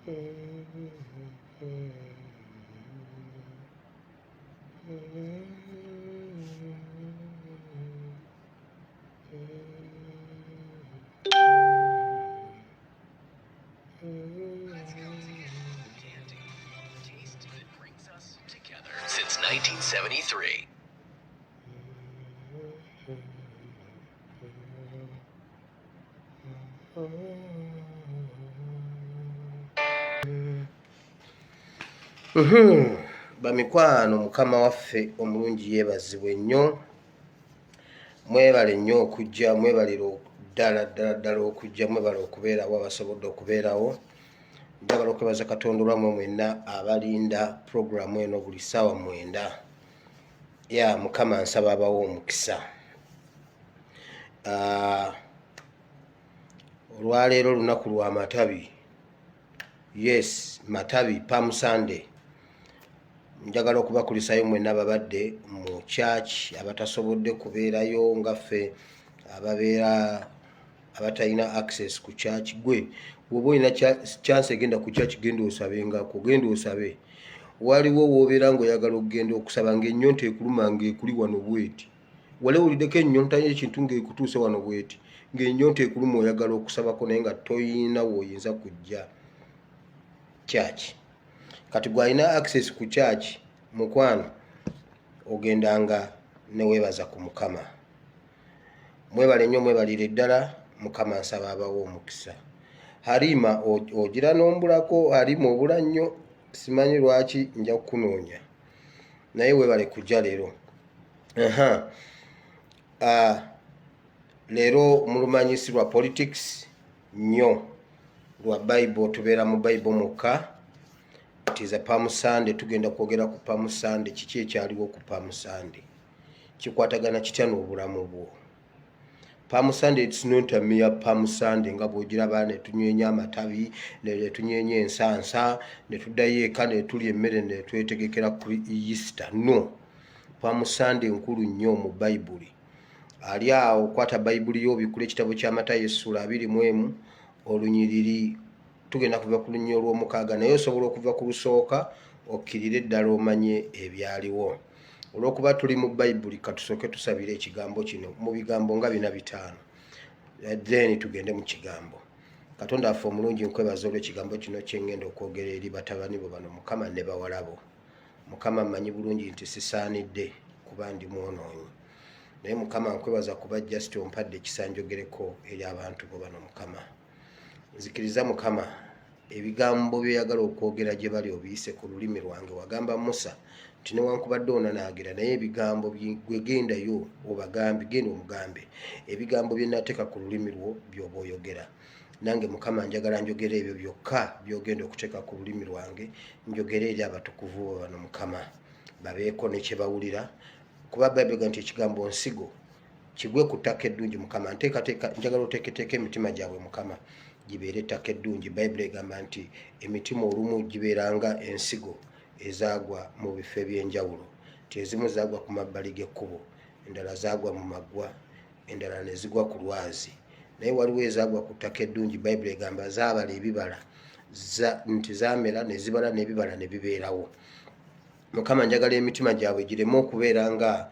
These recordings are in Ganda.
Since 1973. Bamikwano mukama waffe omulungi yeebazibwe nnyo. Mwebale nnyo okujja, mwebalira ddala okujja, mwebale okubeerawo abasobodde okubeerawo. Njagala okwebaza Katonda olwammwe mwenna abalinda puroguramu eno buli ssaawa 9. Mukama nsaba abawo omukisa. Olwaleero olunaku lwa matabi. Yes, matabi, Palm Sunday. Njagala okubakulisayo mwenna ababadde mu church abatasobodde kubeerayo ngaffe ababeera abatalina access ku church. Gwe bw'oba olina chance egenda ku church genda osabengako, genda osabe. Waliwo w'obeera ng'oyagala okugenda okusaba ng'ennyonta ekuluma ng'ekuli wano bweti. Wale wuliddeko ennyonta y'ekintu ng'ekutuuse wano bweti, ng'ennyonta ekuluma oyagala okusabako naye nga toyina w'oyinza kujja church. Kati gwalina access ku church mukwano ogendanga ne weebaza ku Mukama. Mwebale nnyo, mwebalire ddala. Mukama nsaba abawo omukisa. Halima ogira n'ombulako, Halima obula nnyo, simanyi lwaki nja kukunoonya naye weebale kujja leero. Leero mulumanyisi lwa politics nnyo, lwa Bible, tubeera mu Bible mukka. It is a Palm Sunday. Tugenda kwogera ku Palm Sunday. Kiki ekyaliwo ku Palm Sunday? Kikwatagana kitya n'obulamu bwo? Palm Sunday, it's not a mere Palm Sunday nga bw'ogiraba ne tunywenya amatabi, ne tunywenya ensansa, ne tuddayo eka ne tulya emmere ne twetegekera ku Easter. No. Palm Sunday nkulu nnyo mu Bayibuli. Ali awo kwata Bayibuli yo bikula ekitabo kya Matayo essula 21 olunyiriri. Tugenda kuva ku lunnyo olw'omukaaga naye osobola okuva ku lusooka okkirire ddala omanye ebyaliwo. Olw'okuba tuli mu Bayibuli katusooke tusabire ekigambo kino mu bigambo nga 4-5. Then tugende mu kigambo. Katonda affe omulungi nkwebaza olw'ekigambo kino kye ngenda okwogera eri batabani bo bano Mukama ne bawalabo. Mukama mmanyi bulungi nti sisaanidde kuba ndi mwonoonyi. Naye Mukama nkwebaza kuba just ompadde ekisa njogereko eri abantu bo bano Mukama. Nzikiriza Mukama ebigambo by'oyagala okwogera gye bali obiyise ku lulimi lwange. Wagamba Musa nti newankubadde onanaagira naye ebigambo gwe gendayo obagambe, genda omugambe ebigambo bye nnateeka ku lulimi lwo by'oba oyogera. Nange Mukama njagala njogera ebyo byokka by'ogenda okuteeka ku lulimi lwange, njogera eri abatukuvu bo bano Mukama babeeko ne kye bawulira. Kuba Bayibuli nti ekigambo nsigo kigwe ku ttaka eddungi Mukama. Njagala oteeketeeka emitima gyabwe Mukama gibeere ettaka eddungi. Bayibuli egamba nti emitima olumu gibeeranga ensigo ezaagwa mu bifo eby'enjawulo. Nti ezimu zaagwa ku mabbali g'ekkubo, endala zaagwa mu maggwa, endala ne zigwa ku lwazi. Naye waliwo ezaagwa ku ttaka eddungi. Bayibuli egamba zaabala ebibala, nti zaamera ne zibala n'ebibala ne bibeerawo. Mukama njagala emitima gyabwe gireme okubeera nga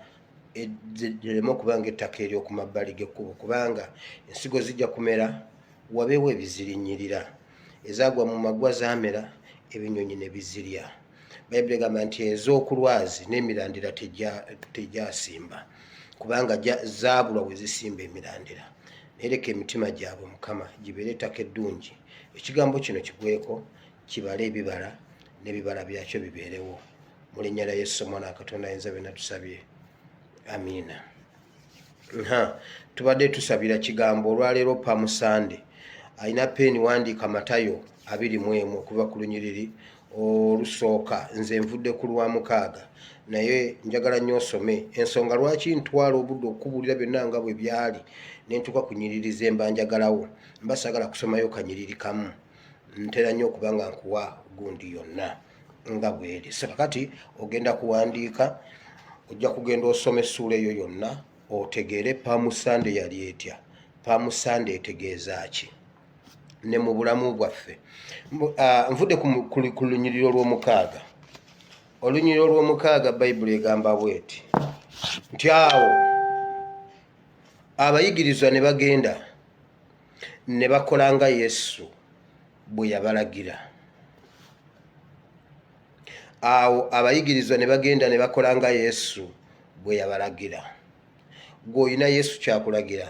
ettaka ery'oku mabbali g'ekkubo, kubanga ensigo zijja kumera wabeewo ebizirinyirira. Ezaagwa mu maggwa zaamera, ebinyonyi ne bizirya. Bayibuli egamba nti ez'oku lwazi n'emirandira tegyasimba, kubanga zaabulwa we zisimba emirandira. Naye leka emitima gyabwe Mukama gibeere ettaka eddungi. Ekigambo kino kigweko, kibale ebibala n'ebibala byakyo bibeerewo. Mu linnya lya Yesu Omwana wa Katonda ayinza byonna tusabye. Amiina. Tubadde tusabira kigambo olwaleero Palm Sunday. Alina peeni wandiika Matayo 21 okuva ku lunyiriri olusooka. Nze nvudde ku lwa 6 naye njagala nnyo osome. Ensonga lwaki ntwala obudde okubuulira byonna nga bwe byali ne ntuuka ku nnyiriri ze mba njagalawo. Mba saagala kusomayo kanyiriri kamu. Ntera nnyo okuba nga nkuwa gundi yonna nga bweri. So kakati ogenda kuwandiika, ojja kugenda osoma essuula eyo yonna otegeere Palm Sunday yali etya. Palm Sunday etegeeza ki? ne mu bulamu bwaffe. Nvudde ku lunyiriro lw'omukaaga. Olunyiriro lw'omukaaga Bayibuli egamba bweti nti awo abayigirizwa ne bagenda ne bakola nga Yesu bwe yabalagira. Awo abayigirizwa ne bagenda ne bakola nga Yesu bwe yabalagira. Gwe olina Yesu kyakulagira.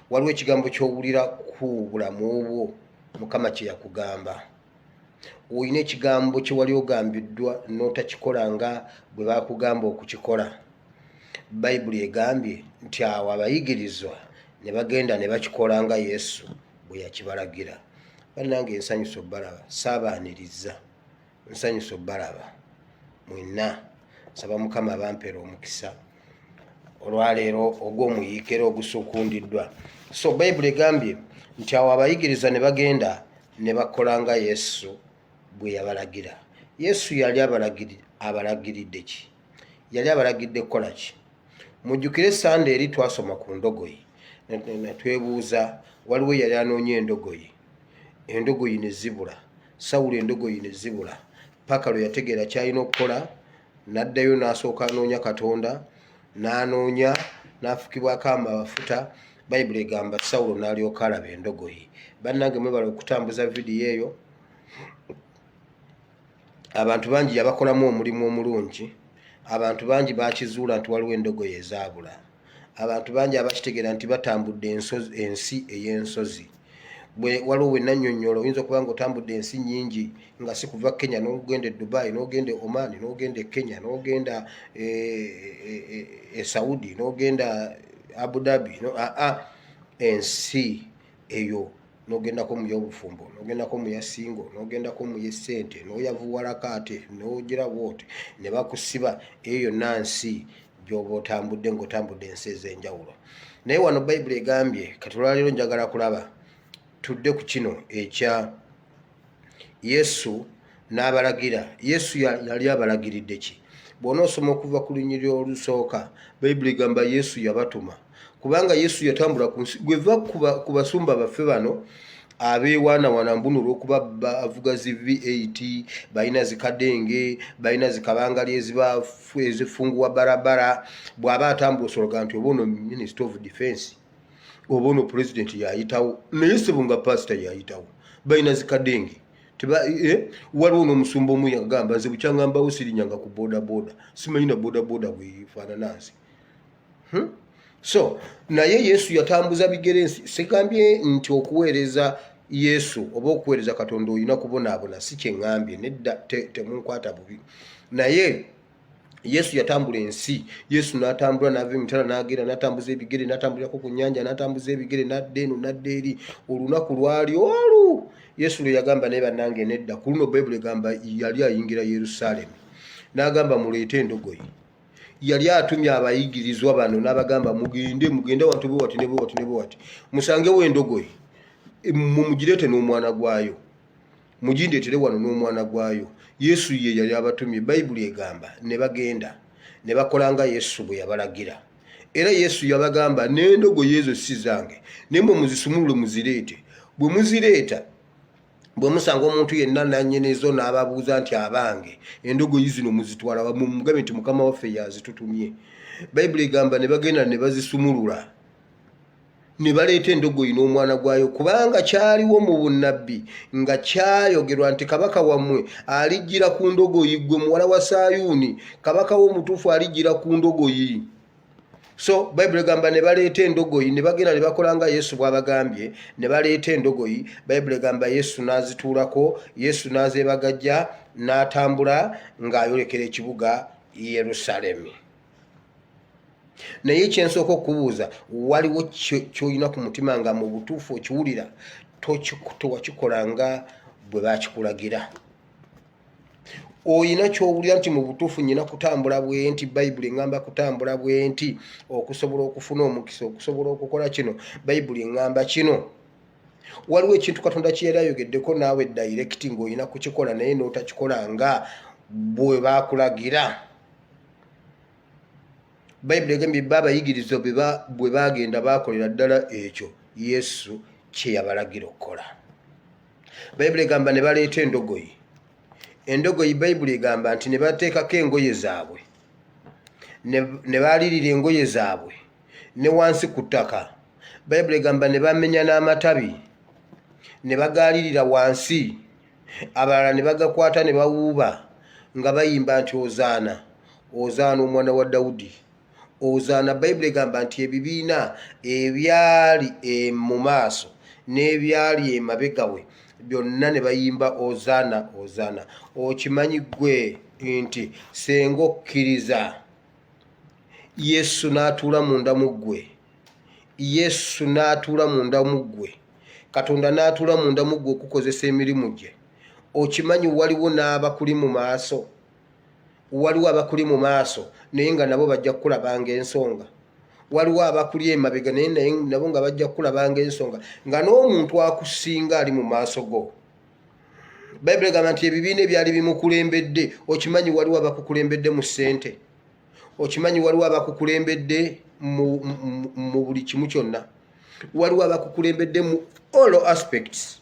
Waliwo ekigambo ky'owulira ku bulamu bwo Mukama kye yakugamba. Olina ekigambo kye wali ogambiddwa n'otakikola nga bwe bakugamba okukikola. Bayibuli egambye nti awo abayigirizwa ne bagenda ne bakikola nga Yesu bwe yakibalagira. Bannange nsanyusa obbalaba, saabaaniriza, nsanyusa obbalaba mwenna. Nsaba Mukama abampeera omukisa olwaleero ogw'omuyiikero ogusukundiddwa. So Bayibuli egambye nti awo abayigirizwa ne bagenda ne bakola nga Yesu bwe yabalagira. Yesu yali abalagiridde ki? Yali abalagidde kukola ki? Mujjukire Sande eri twasoma ku ndogoyi ne twebuuza waliwo yali anoonya endogoyi. Endogoyi ne zibula. Sawulo endogoyi ne zibula. Paka lwe yategeera kyalina okukola n'addayo n'asooka anoonya Katonda, n'anoonya n'afukibwako amafuta. Bayibuli egamba Sawulo n'alyoka alaba endogoyi. Bannange mwebale okutambuza vidiyo eyo. Abantu bangi yabakolamu omulimu omulungi. Abantu bangi bakizuula nti waliwo endogoyi ezaabula. Abantu bangi abakitegeera nti batambudde ensi ey'ensozi. Bwe waliwo we nannyonnyola oyinza okuba nga otambudde ensi nnyingi nga si kuva Kenya n'ogenda e Dubai, n'ogenda e Oman, n'ogenda e Kenya, n'ogenda e Saudi, n'ogenda Abu Dhabi, ensi eyo n'ogendako mu y'obufumbo, n'ogendako mu ya Singo, n'ogendako mu y'essente, n'oyavuwalakaate, n'ogira bwoti ne bakusiba. Eyo yonna nsi gy'oba otambudde ng'otambudde ensi ez'enjawulo. Naye wano Bayibuli egambye kati olwaleero njagala kulaba tudde ku kino ekya Yesu n'abalagira. Yesu yali abalagiridde ki? Bw'onoosoma okuva ku lunyiriro olusooka Bayibuli egamba Yesu yabatuma. Kubanga Yesu yatambula ku nsi. Gweva ku basumba baffe bano abeewaanawaana mbuno olw'okuba bavuga zi V8, balina zikadenge, balina zikabangali ezifunguwa barabara. Bw'aba atambula osologa nti oba ono Minister of Defense, oba ono President yayitawo, naye sebo nga pastor yayitawo. Balina zikadenge. Waliwo n'omusumba omu yagamba nze bukyangambawo sirinyanga ku bodaboda, simanyi na bodaboda bwefaanana nsi. So naye Yesu yatambuza bigere nsi. Sigambye nti okuweereza Yesu oba okuweereza Katonda olina kubonaabona, si kye ŋŋambye, nedda, temunkwata bubi. Naye Yesu yatambula ensi. Yesu n'atambula n'ava emitala n'agenda n'atambuza ebigere, n'atambulirako ku nnyanja n'atambuza ebigere, n'adda eno n'adda eri. Olunaku lwali olwo Yesu lwe yagamba naye bannange nedda. Ku luno Bayibuli egamba yali ayingira Yerusaalemi n'agamba muleete endogoyi. Yali atumye abayigirizwa bano n'abagamba mugende wantu bwe wati ne bwe wati ne bwe wati, musangewo endogoyi mumugireete n'omwana gwayo, mugindeetere wano n'omwana gwayo. Yesu ye yali abatumye. Bayibuli egamba ne bagenda ne bakola nga Yesu bwe yabalagira. Era Yesu yabagamba n'endogoyi ezo si zange, naye mwe muzisumulule muzireete. Bwe muzireeta, bwe musanga omuntu yenna nanyenezo n'ababuuza nti abange, endogoyi zino muzitwala mumugambe nti Mukama waffe yazitutumye. Bayibuli egamba ne bagenda ne bazisumulula ne baleeta endogoyi n'omwana gwayo, kubanga kyaliwo mu bunnabbi nga kyayogerwa nti kabaka wammwe alijjira ku ndogoyi, gwe muwala wa Sayuuni, kabaka w'omutuufu alijjira ku ndogoyi. So Bayibuli egamba ne baleeta endogoyi ne bagenda ne bakola nga Yesu bw'abagambye, ne baleeta endogoyi. Bayibuli egamba Yesu n'azituulako, Yesu n'azeebagajja n'atambula ng'ayolekera ekibuga Yerusaalemi. Naye kyensooka okubuuza, waliwo ky'olina ku mutima nga mu butuufu okiwulira tewakikola nga bwe bakikulagira? Oyina ky'owulira nti mu butuufu nnyina kutambula bwe nti, Bayibuli eŋŋamba kutambula bwe nti okusobola okufuna omukisa, okusobola okukola kino, Bayibuli eŋŋamba kino. Waliwo ekintu Katonda kye yali ayogeddeko naawe direct ng'olina kukikola naye n'otakikola nga bwe bakulagira. Bayibuli egambye abayigirizwa bwe bagenda bakolera ddala ekyo Yesu kye yabalagira okukola. Bayibuli egamba ne baleeta endogoyi. Endogoyi Bayibuli egamba nti ne bateekako engoye zaabwe, ne balirira engoye zaabwe ne wansi ku ttaka. Bayibuli egamba ne bamenya n'amatabi ne bagaalirira wansi, abalala ne bagakwata ne bawuuba nga bayimba nti ozaana, ozaana omwana wa Dawudi, ozaana. Bayibuli egamba nti ebibiina ebyali mu maaso n'ebyali emabega we byonna ne bayimba ozaana, ozaana. Okimanyi gwe nti senga okkiriza Yesu n'atuula munda mu ggwe, Yesu n'atuula munda mu ggwe, Katonda n'atuula munda mu ggwe okukozesa emirimu gye. Okimanyi waliwo n'abakuli mu maaso, waliwo abakuli mu maaso naye nga nabo bajja kukulabanga ensonga. Waliwo abakuli emabega naye nabo nga bajja kukulabanga ensonga, nga n'omuntu akusinga ali mu maaso go. Bayibuli egamba nti ebibiina ebyali bimukulembedde. Okimanyi waliwo abakukulembedde mu ssente, okimanyi waliwo abakukulembedde mu buli kimu kyonna, waliwo abakukulembedde mu all aspects,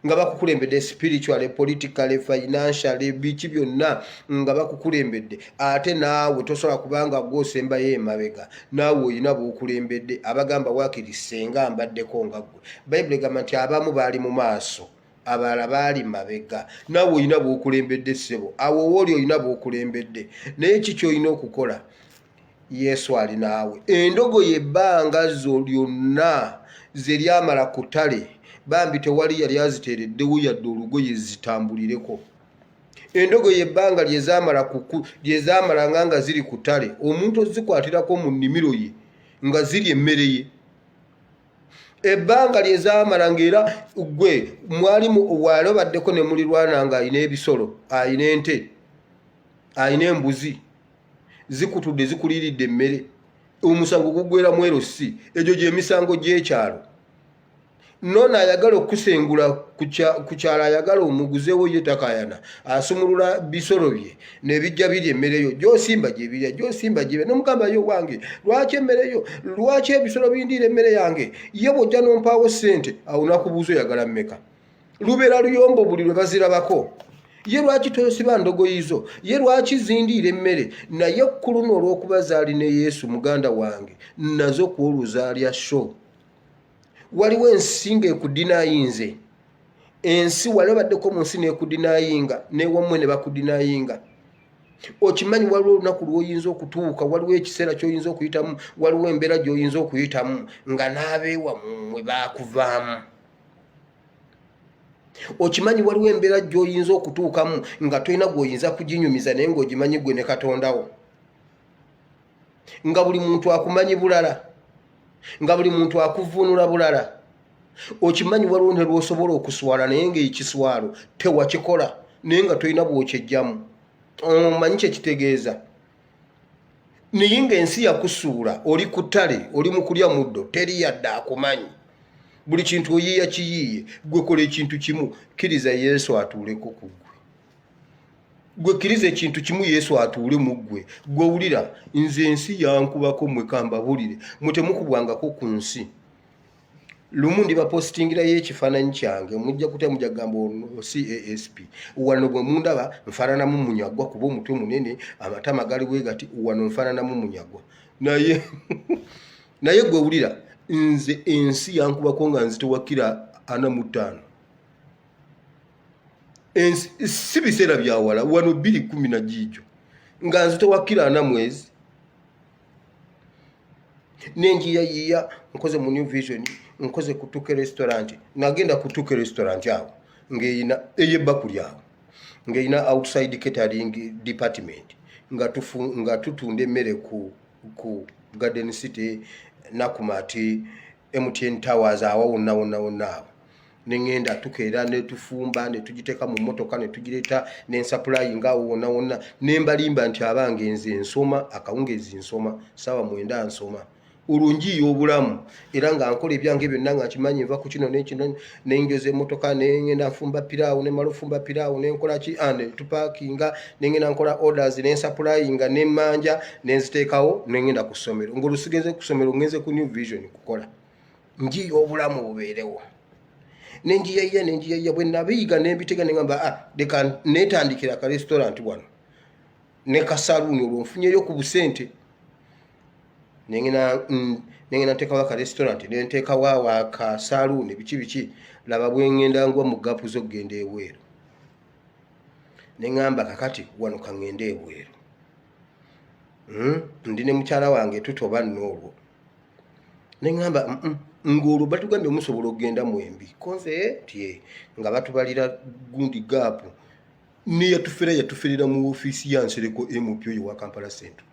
nga bakukulembedde spiritually, politically, financially, biki byonna nga bakukulembedde. Ate naawe tosobola kubanga gwosembayo emabega, naawe olina b'okulembedde abagamba waakiri senga mbaddeko nga ggwe. Bayibuli egamba nti abamu baali mu maaso, abalala baali mabega, naawe olina b'okulembedde ssebo. Awo wooli olina b'okulembedde, naye ki ky'olina okukola? Yesu ali naawe. Endogoyi ebbanga zo lyonna ze lyamala ku ttale, bambi tewali yali aziteereddewo yadde olugoye zitambulireko. Endogoyi ebbanga lyezamala nga ziri ku ttale, omuntu ozikwatirako mu nnimiro ye nga ziri emmere ye. Ebbanga lyezamala ng'era gwe mwalimu walobaddeko ne mulirwana nga alina ebisolo, alina ente, alina embuzi, zikutudde zikuliridde emmere, omusango gugwera mwerosi. Egyo gy'emisango gy'ekyalo. Nona ayagala okusengula ku kyalo, ayagala omuguzeewo ye takayana, asumulula bisolo bye nebijja biri emmere yo, gy'osimba gye birya, gy'osimba gye birya. N'omugamba yo wange, lwaki emmere yo, lwaki ebisolo bindiira emmere yange? Ye bw'ojja n'ompaawo ssente, awo nakubuuza oyagala mmeka? Lubeera luyombo buli lwe bazirabako. Ye lwaki tosiba ndogoyi zo? Ye lwaki zindiira emmere? Naye kuluno olw'okuba zaali ne Yesu muganda wange, nazo kuoluzaalya sho. Waliwo ensi ng'ekudinayinze, ensi wali obaddeko mu nsi n'ekudinayinga, n'ewammwe ne bakudinayinga. Okimanyi waliwo olunaku lw'oyinza okutuuka, waliwo ekiseera ky'oyinza okuyitamu, waliwo embeera gy'oyinza okuyitamu nga n'abeewammwe baakuvaamu. Okimanyi waliwo embeera gy'oyinza okutuukamu nga tolina gw'oyinza kuginyumiza naye ng'ogimanyi gwe ne Katondawo, nga buli muntu akumanyi bulala, nga buli muntu akuvuunula bulala. Okimanyi waliwo ne lw'osobola okuswala naye ng'ekiswalo tewakikola naye nga tolina bw'okyejjamu. Omanyi kye kitegeeza? Naye ng'ensi yakusuula, oli ku ttale, oli mu kulya muddo, teri yadde akumanyi. Buli kintu oyiiya kiyiiye, gwe kola ekintu kimu, kkiriza Yesu atuuleko ku ggwe. Gwe kkiriza ekintu kimu, Yesu atuule mu ggwe. Gwe wulira, nze ensi yankubako mmwe kambabulire, mutemukubwangako ku nsi. Lumu ndibapositingirayo ekifaananyi kyange, mujja kutya mujja kugamba ono CASP. Wano bwe mundaba nfaananamu munyagwa kuba omutwe munene, amatama gali bwe gati, wano nfaananamu munyagwa. Naye gwe wulira, nze ensi yankubako nga nzitewakira 45. Si biseera bya wala, wano 2010 giijo nga nzitewakira 4 mwezi. Nenjiyayiya nkoze mu New Vision, nkoze ku Tuke restaurant, nagenda ku Tuke restaurant awo ng'eyina ey'ebbakuli awo, ng'eyina outside catering department, nga tutunda emmere ku Garden City, Nakumati, MTN Towers, awo wonna awo. Nengenda tukeera ne tufumba ne tugiteeka mu mmotoka ne tugireeta ne supply nga wonna nembalimba nti abange nze nsoma akawungezi nsoma sawa 9 nsoma ulungi obulamu era nga nkola ebyange byonna nga kimanyi nva ku kino n'ekino nenjoze emmotoka nengenda nfumba piraawo ne malufumba piraawo nenkola ki ane tupakinga nengenda nkola orders ne supply nga nemanja nenziteekawo nengenda ku ssomero ng'olusigeze ku ssomero ngenze ku New Vision kukola nji obulamu bubeerewo. nenjiyaya bwe nabiyiga nembitega nengamba leka netandikira ka restaurant wano ne kasaluni olwo nfunyeyo ku busente nengena ntekawo ka restaurant nentekawo aka saluni biki laba bwe ngenda ngwa mu gapu zo kugenda ebweru nengamba kakati wano kangenda ebweru ndi ne mukyala wange tutoba n'olwo nengamba ng'olwo batugambye musobola okugenda mwembi konze tie nga batubalira gundi gapu yatuferera mu ofisi ya Nsereko MP oyo wa Kampala Central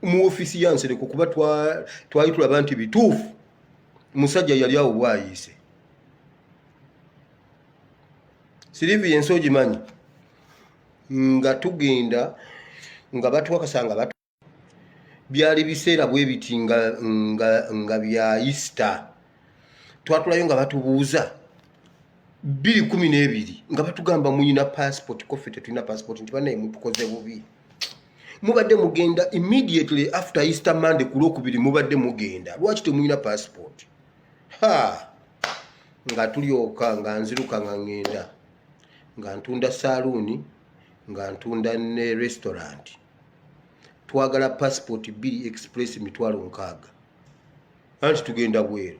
mu ofisi ya Nsereko kuba twali tulaba nti bituufu musajja yali awo bwayise Silivi ensoji manyi nga tugenda nga batuwakasanga batu byali biseera bwe biti nga bya Easter twatulayo nga batubuuza 2012 nga batugamba muyina passport kofe tetulina passport nti banaye mutukoze bubi mubadde mugenda immediately after Easter Monday ku Lwokubiri mubadde mugenda lwaki temuyina passport nga tulyoka nga nziruka nga ngenda nga ntunda saluni nga ntunda ne restaurant twagala passport 2 express mitwalo 6 anti tugenda bweru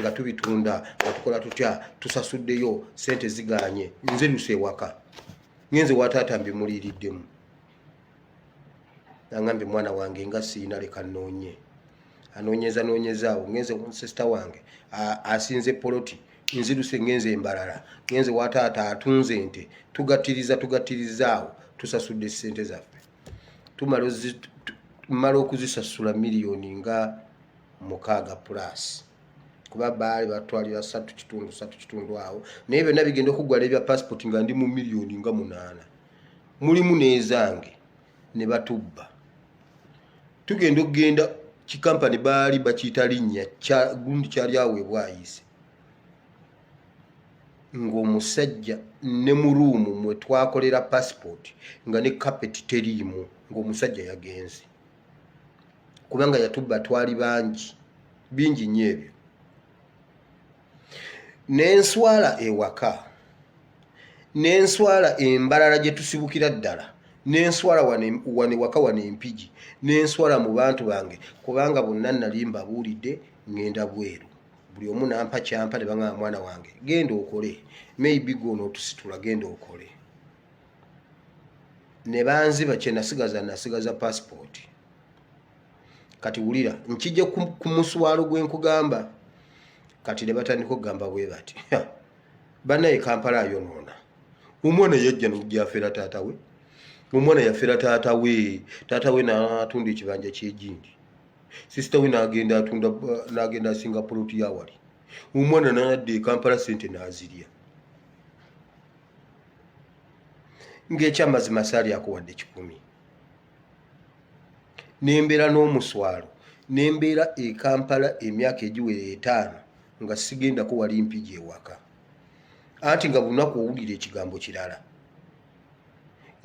nga tubitunda nga tukola tutya tusasuddeyo sente ziganye nze lusewaka ngenze watata mbimuliriddemu nangambe mwana wange nga siina leka nnoonye anoonyezaawo ngenze sister wange asinze poloti nziruse ngenze embalala ngenze watata atunze ente tugattirizaawo tusasudde sente zaffe tumala okuzisasula miliyoni nga 6 plus kuba baali batwalira 3.3 awo naye byonna bigenda okuggwala ebya passport nga ndi mu miliyoni nga 8 mulimu nezange ne batubba tugenda okugenda kikampani baali bakiyita linnya gundi kyali aweebwa ayise ng'omusajja ne mu ruumu mwe twakolera passport nga ne carpet teriimu ng'omusajja yagenze kubanga yatubba twali bingi nnyo ebyo nenswala ewaka nenswala embalala gye tusibukira ddala nenswala wane waka wane empigi nenswala mu bantu bange kubanga bonna nali mbabuulidde ngenda bweru buli omu nampa kyampa ne bangamba mwana wange genda okole maybe gono tusitula genda okole ne banziba kye nasigaza passport kati wulira nkijja ku muswalo gwenkugamba kati ne batandika okugamba bwe bati banaye Kampala ayonoona omwana yajja n'ogyafera taata we omwana yafera taata we n'atunda ekibanja ky'egindi sister we n'agenda asinga poloti yawali omwana n'adde Kampala sente n'azirya ng'ekyamazima saali akuwadde 10 nembeera n'omuswalo nembeera e Kampala emyaka egiwera 5 nga sigenda ko wali mpigi ewaka anti nga bunaku owulira ekigambo kirala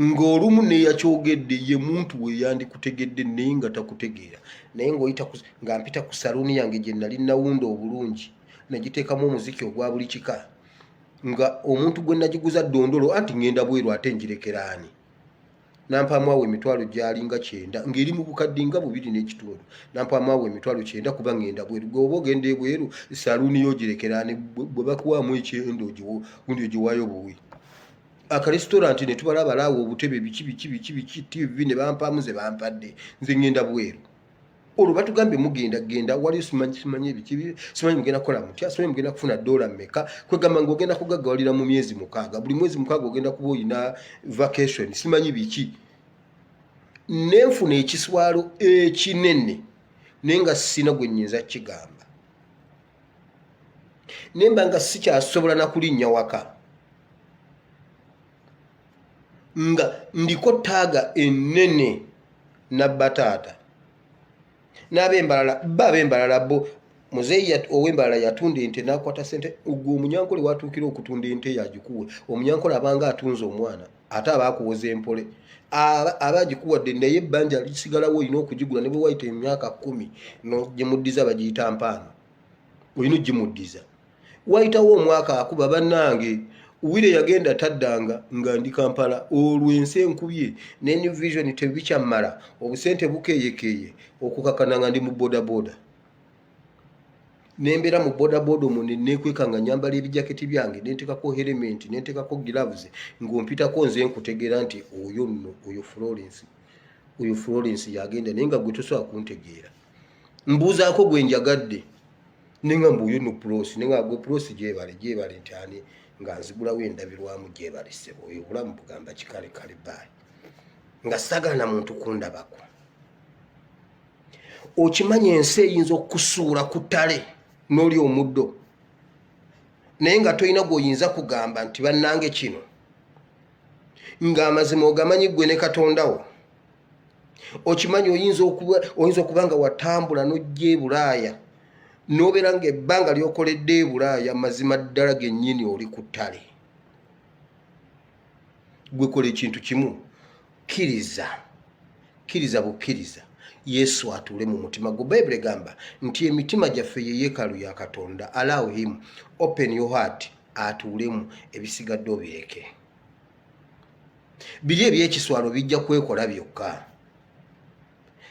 ng'olumu neyakyogedde ye muntu we yandikutegedde naye nga takutegeera naye nga mpita ku saluni yange gye nali nawunda obulungi nagiteekamu omuziki ogwa buli kika nga omuntu gwe nagiguza ddondolo anti ngenda bweru ate ngirekera ani nampamu awo emitwalo gyalinga 9 ng'eri mu bukadde nga 2.5 nampamu awo emitwalo 9 kuba ngenda bweru gwoba ogenda ebweru saluni yo girekera ani bwe bakuwamu ekyendo gundi ogiwayo buwi aka restaurant ne tubalaba laawo obutebe biki TV ne bampamu ze bampadde nze ngenda bweru olwo batugambye genda wali simanyi biki simanyi mugenda kukola mutya simanyi mugenda kufuna $1 mmeka kwegamba ng'ogenda kugaggawalira mu myezi 6 buli mwezi 6 ogenda kuba oyina vacation simanyi biki nenfuna ekiswalo ekinene naye nga sina gwe nnyinza kigamba nemba nga sikyasobola nakulinnya waka nga ndiko taaga enene na batata n'abembalala bo muzeeyi ow'embalala yatunda ente n'akwata sente ogwo omunyankole watuukira okutunda ente yagikuwe omunyankole abanga atunze omwana ate abaakuwoza empole abagikuwadde naye ebbanja lisigalawo olina okugigula ne bwe wayita emyaka 10 nogimuddiza bagiyita mpaano olina ogimuddiza Waitawo omwaka akuba bannange Uwire yagenda taddanga nga ndi Kampala olwense nkubye ne New Vision tebikyamala obusente bukeyekeye okukakana nga ndi mu boda nembera mu boda omwo nekwekanga nyambala ebijaketi byange nentekako helmet nentekako gloves ngompitako nze nkutegeera nti oyo nno oyo Florence yagenda nenga gwe tosobola kuntegeera mbuuzaako gwe njagadde nenga mbuyo no Pros nenga gwe Pros gyebale nti ani nga nzigulawo endabirwamu gyebalise oyo obulamu bugamba kikale kale bayi nga sagala na muntu kundabako okimanya ensi eyinza okusuula ku ttale n'oli omuddo naye nga tolina gw'oyinza kugamba nti bannange kino ng'amazima ogamanyi ggwe ne Katondawo okimanyi oyinza okuba nga watambula n'ojja e Bulaaya nobeera ng'ebbanga ly'okoledde e Bulaaya mazima ddala gennyini oli ku ttale gwe kola ekintu kimu kkiriza bukkiriza Yesu atuule mu mutima gwo. Bible egamba nti emitima gyaffe ye yeekaalu ya Katonda. Allow him, open your heart, atuulemu ebisigadde obireke. Biri eby'ekiswalo bijja kwekola byokka.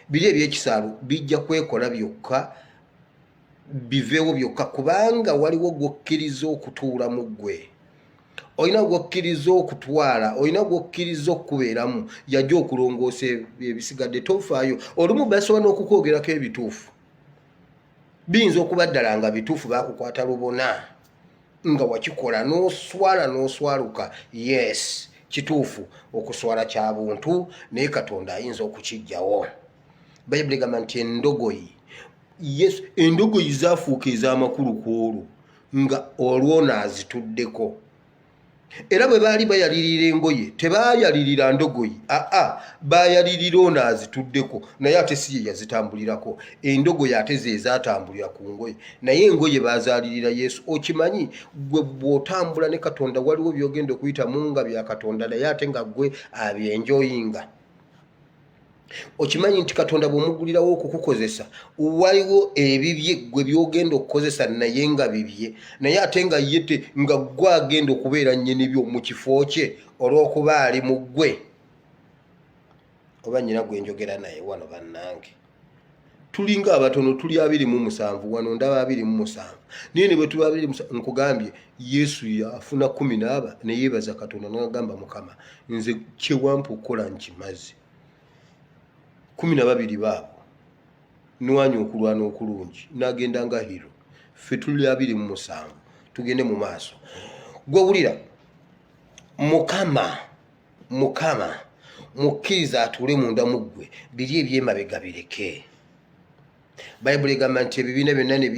Biri eby'ekisalo bijja kwekola byokka biveewo byokka kubanga waliwo gwokkiriza okutuula mu ggwe. Olina gwokkiriza okutwala, olina gwokkiriza okubeeramu yajja okulongoosa ebisigadde tofaayo. Olumu basobola n'okukwogerako ebituufu. Biyinza okuba ddala nga bituufu baakukwata lubona nga wakikola n'oswaluka. Yes, kituufu okuswala kya buntu naye Katonda ayinza okukijjawo. Bayibuli egamba nti endogoyi, yes, endogoyi zaafuuka ez'amakulu ku olwo nga olwo naazituddeko. Era bwe baali bayalirira engoye tebaayalirira ndogoyi, baayalirira ono azituddeko naye ate si ye yazitambulirako. Endogoyi ate ze zaatambulira ku ngoye naye engoye baazaalirira Yesu. Okimanyi gwe bw'otambula ne Katonda waliwo by'ogenda okuyitamu nga bya Katonda naye ate nga gwe abyenjoyinga. Okimanyi nti Katonda bw'omugulirawo okukukozesa waliwo ebibye gwe by'ogenda okukozesa naye nga bibye naye ate nga yete nga gwe agenda okubeera nnyini byo mu kifo kye olw'okuba ali mu ggwe. Oba nnyina gwe njogera naye wano bannange tulinga abatono tuli 27 wano ndaba 27 naye ne bwe tuba 27 nkugambye Yesu yafuna 14 ne yeebaza Katonda n'agamba Mukama nze kye wampa okukola nkimaze. 12 baabo nwanya okulwana okulungi n'agenda nga hero. Ffe tuli 27 tugende mu maaso. Gwewulira Mukama mukkiriza atuule munda mu ggwe biri eby'emabega bireke. Bayibuli egamba nti ebibiina byonna ne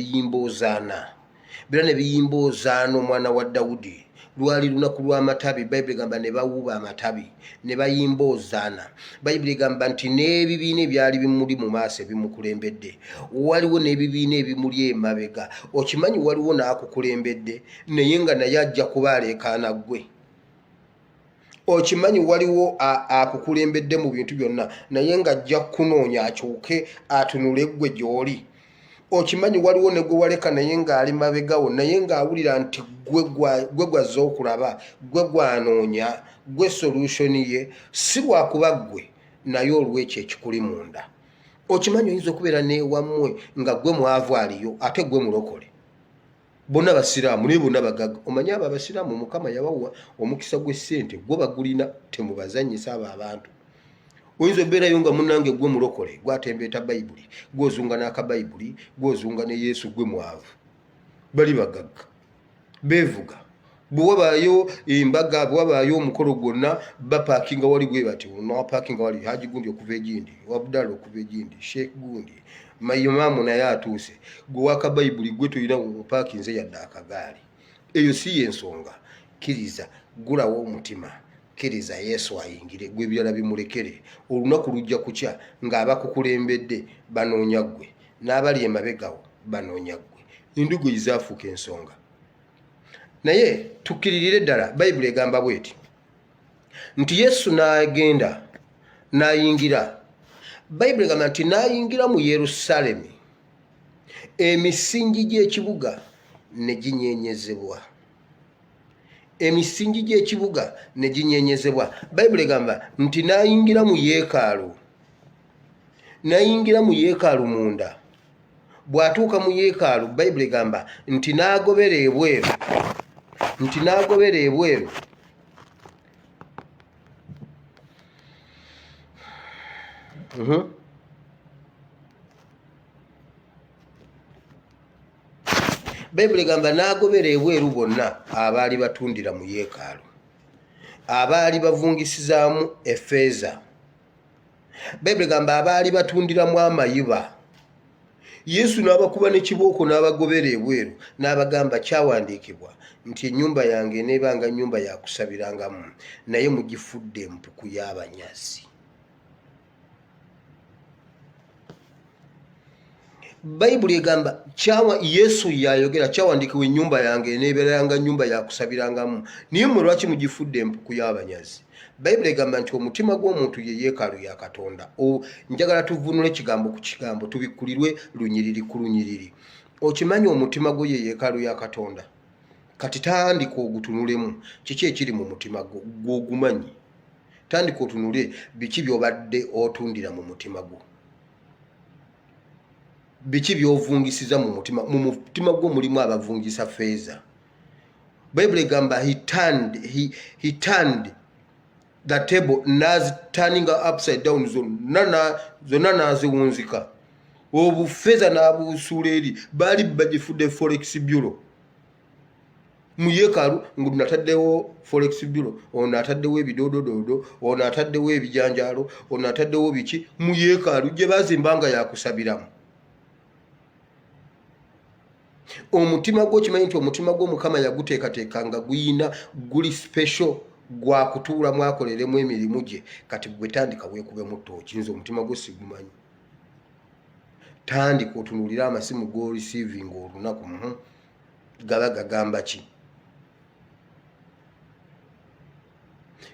biyimboozaana omwana wa Dawudi. Lwali lunaku lw'amatabi. Bayibuli egamba ne bawuuba amatabi ne bayimboozaana. Bayibuli egamba nti n'ebibiina ebyali bimuli mu maaso ebimukulembedde waliwo n'ebibiina ebimuli emabega. Okimanyi waliwo n'akukulembedde naye nga naye ajja kuba aleekaana ggwe. Okimanyi waliwo akukulembedde mu bintu byonna naye nga ajja kunoonya akyuke atunule ggwe gy'oli. Okimanyi waliwo ne gwe waleka naye ng'ali mabegawo naye ng'awulira nti gwe gwazze okulaba gwe gwanoonya gwe solution ye si lwakuba ggwe naye olw'ekyo ekikuli munda. Okimanyi oyinza okubeera n'ewammwe nga gwe mwavu aliyo ate gwe mulokole. Bonna basiraamu naye bonna bagagga. Omanyi abo abasiraamu Mukama yabawa omukisa gw'essente gwe bagulina temubazannyisa abo abantu. Oyinza obeerayo nga munnange gwe mulokole gwatembeeta Bayibuli gw'ozunga n'akabayibuli gw'ozunga ne Yesu gwe mwavu. Bali bagagga beevuga. Bwe wabaayo embaga bwe wabaayo omukolo gwonna bapaakinga wali bwe bati n'owapaakinga wali Haji Gundi okuva Egindi, Abdalla okuva Egindi, Sheikh Gundi, Mayimamu naye atuuse. Gwe w'akabayibuli gwe tolina opaakinze yadde akagaali. Eyo si y'ensonga. Kkiriza, gulawo omutima. Kkiriza Yesu ayingire gwe ebirala bimulekere. Olunaku lujja kukya ng'abakukulembedde banoonya ggwe n'abali emabegawo banoonya ggwe. Endogoyi zaafuuka ensonga. Naye tukkiririre ddala. Bayibuli egamba bw'eti nti Yesu n'agenda n'ayingira. Bayibuli egamba nti n'ayingira mu Yerusaalemi emisingi gy'ekibuga ne ginyenyezebwa. Emisingi gy'ekibuga ne ginyenyezebwa. Bayibuli egamba nti n'ayingira mu yeekaalu munda. Bw'atuuka mu yeekaalu Bayibuli egamba nti n'agobera ebweru. Bayibuli egamba n'agobera ebweru bonna abaali batundira mu yeekaalu, abaali bavungisizaamu effeeza. Bayibuli egamba abaali batundiramu amayiba. Yesu n'abakuba n'ekibooko n'abagobera ebweru n'abagamba kyawandiikibwa nti ennyumba yange eneebanga nnyumba ya kusabirangamu, naye mugifudde empuku y'abanyazi. Bayibuli egamba Yesu yayogera kyawandiikibwa ennyumba yange eneeberanga nnyumba ya kusabirangamu, naye mwe lwaki mugifudde empuku y'abanyazi? Bayibuli egamba nti omutima gw'omuntu ye yeekaalu ya Katonda. Njagala tuvunule ekigambo ku kigambo, tubikkulirwe lunyiriri ku lunyiriri. Okimanyi omutima gwo ye yeekaalu ya Katonda? Kati tandika ogutunulemu. Kiki ekiri mu mutima gwo gw'ogumanyi? Tandika otunule biki by'obadde otundira mu mutima gwo. Biki by'ovungisiza mu mutima? Mu mutima gwo mulimu abavungisa ffeeza. Bayibuli egamba he turned the table, turning upside down, zonna n'aziwunzika. Obuffeeza n'abusuula eri, baali bagifudde forex bureau. Mu yeekaalu nguno ataddewo forex bureau, ono ataddewo ebidoodododo, ono ataddewo ebijanjaalo, ono ataddewo biki mu yeekaalu gye baazimbanga yakusabiramu. Omutima gwo kimanyi nti omutima gwo Mukama yaguteekateekanga guli special gwa kutuula mwakoleremu emirimu gye. Kati bwe tandika weekubemu ttooki, nze omutima gwo sigumanyi. Tandika otunuulira amasimu go receiving olunaku gaba gagamba ki?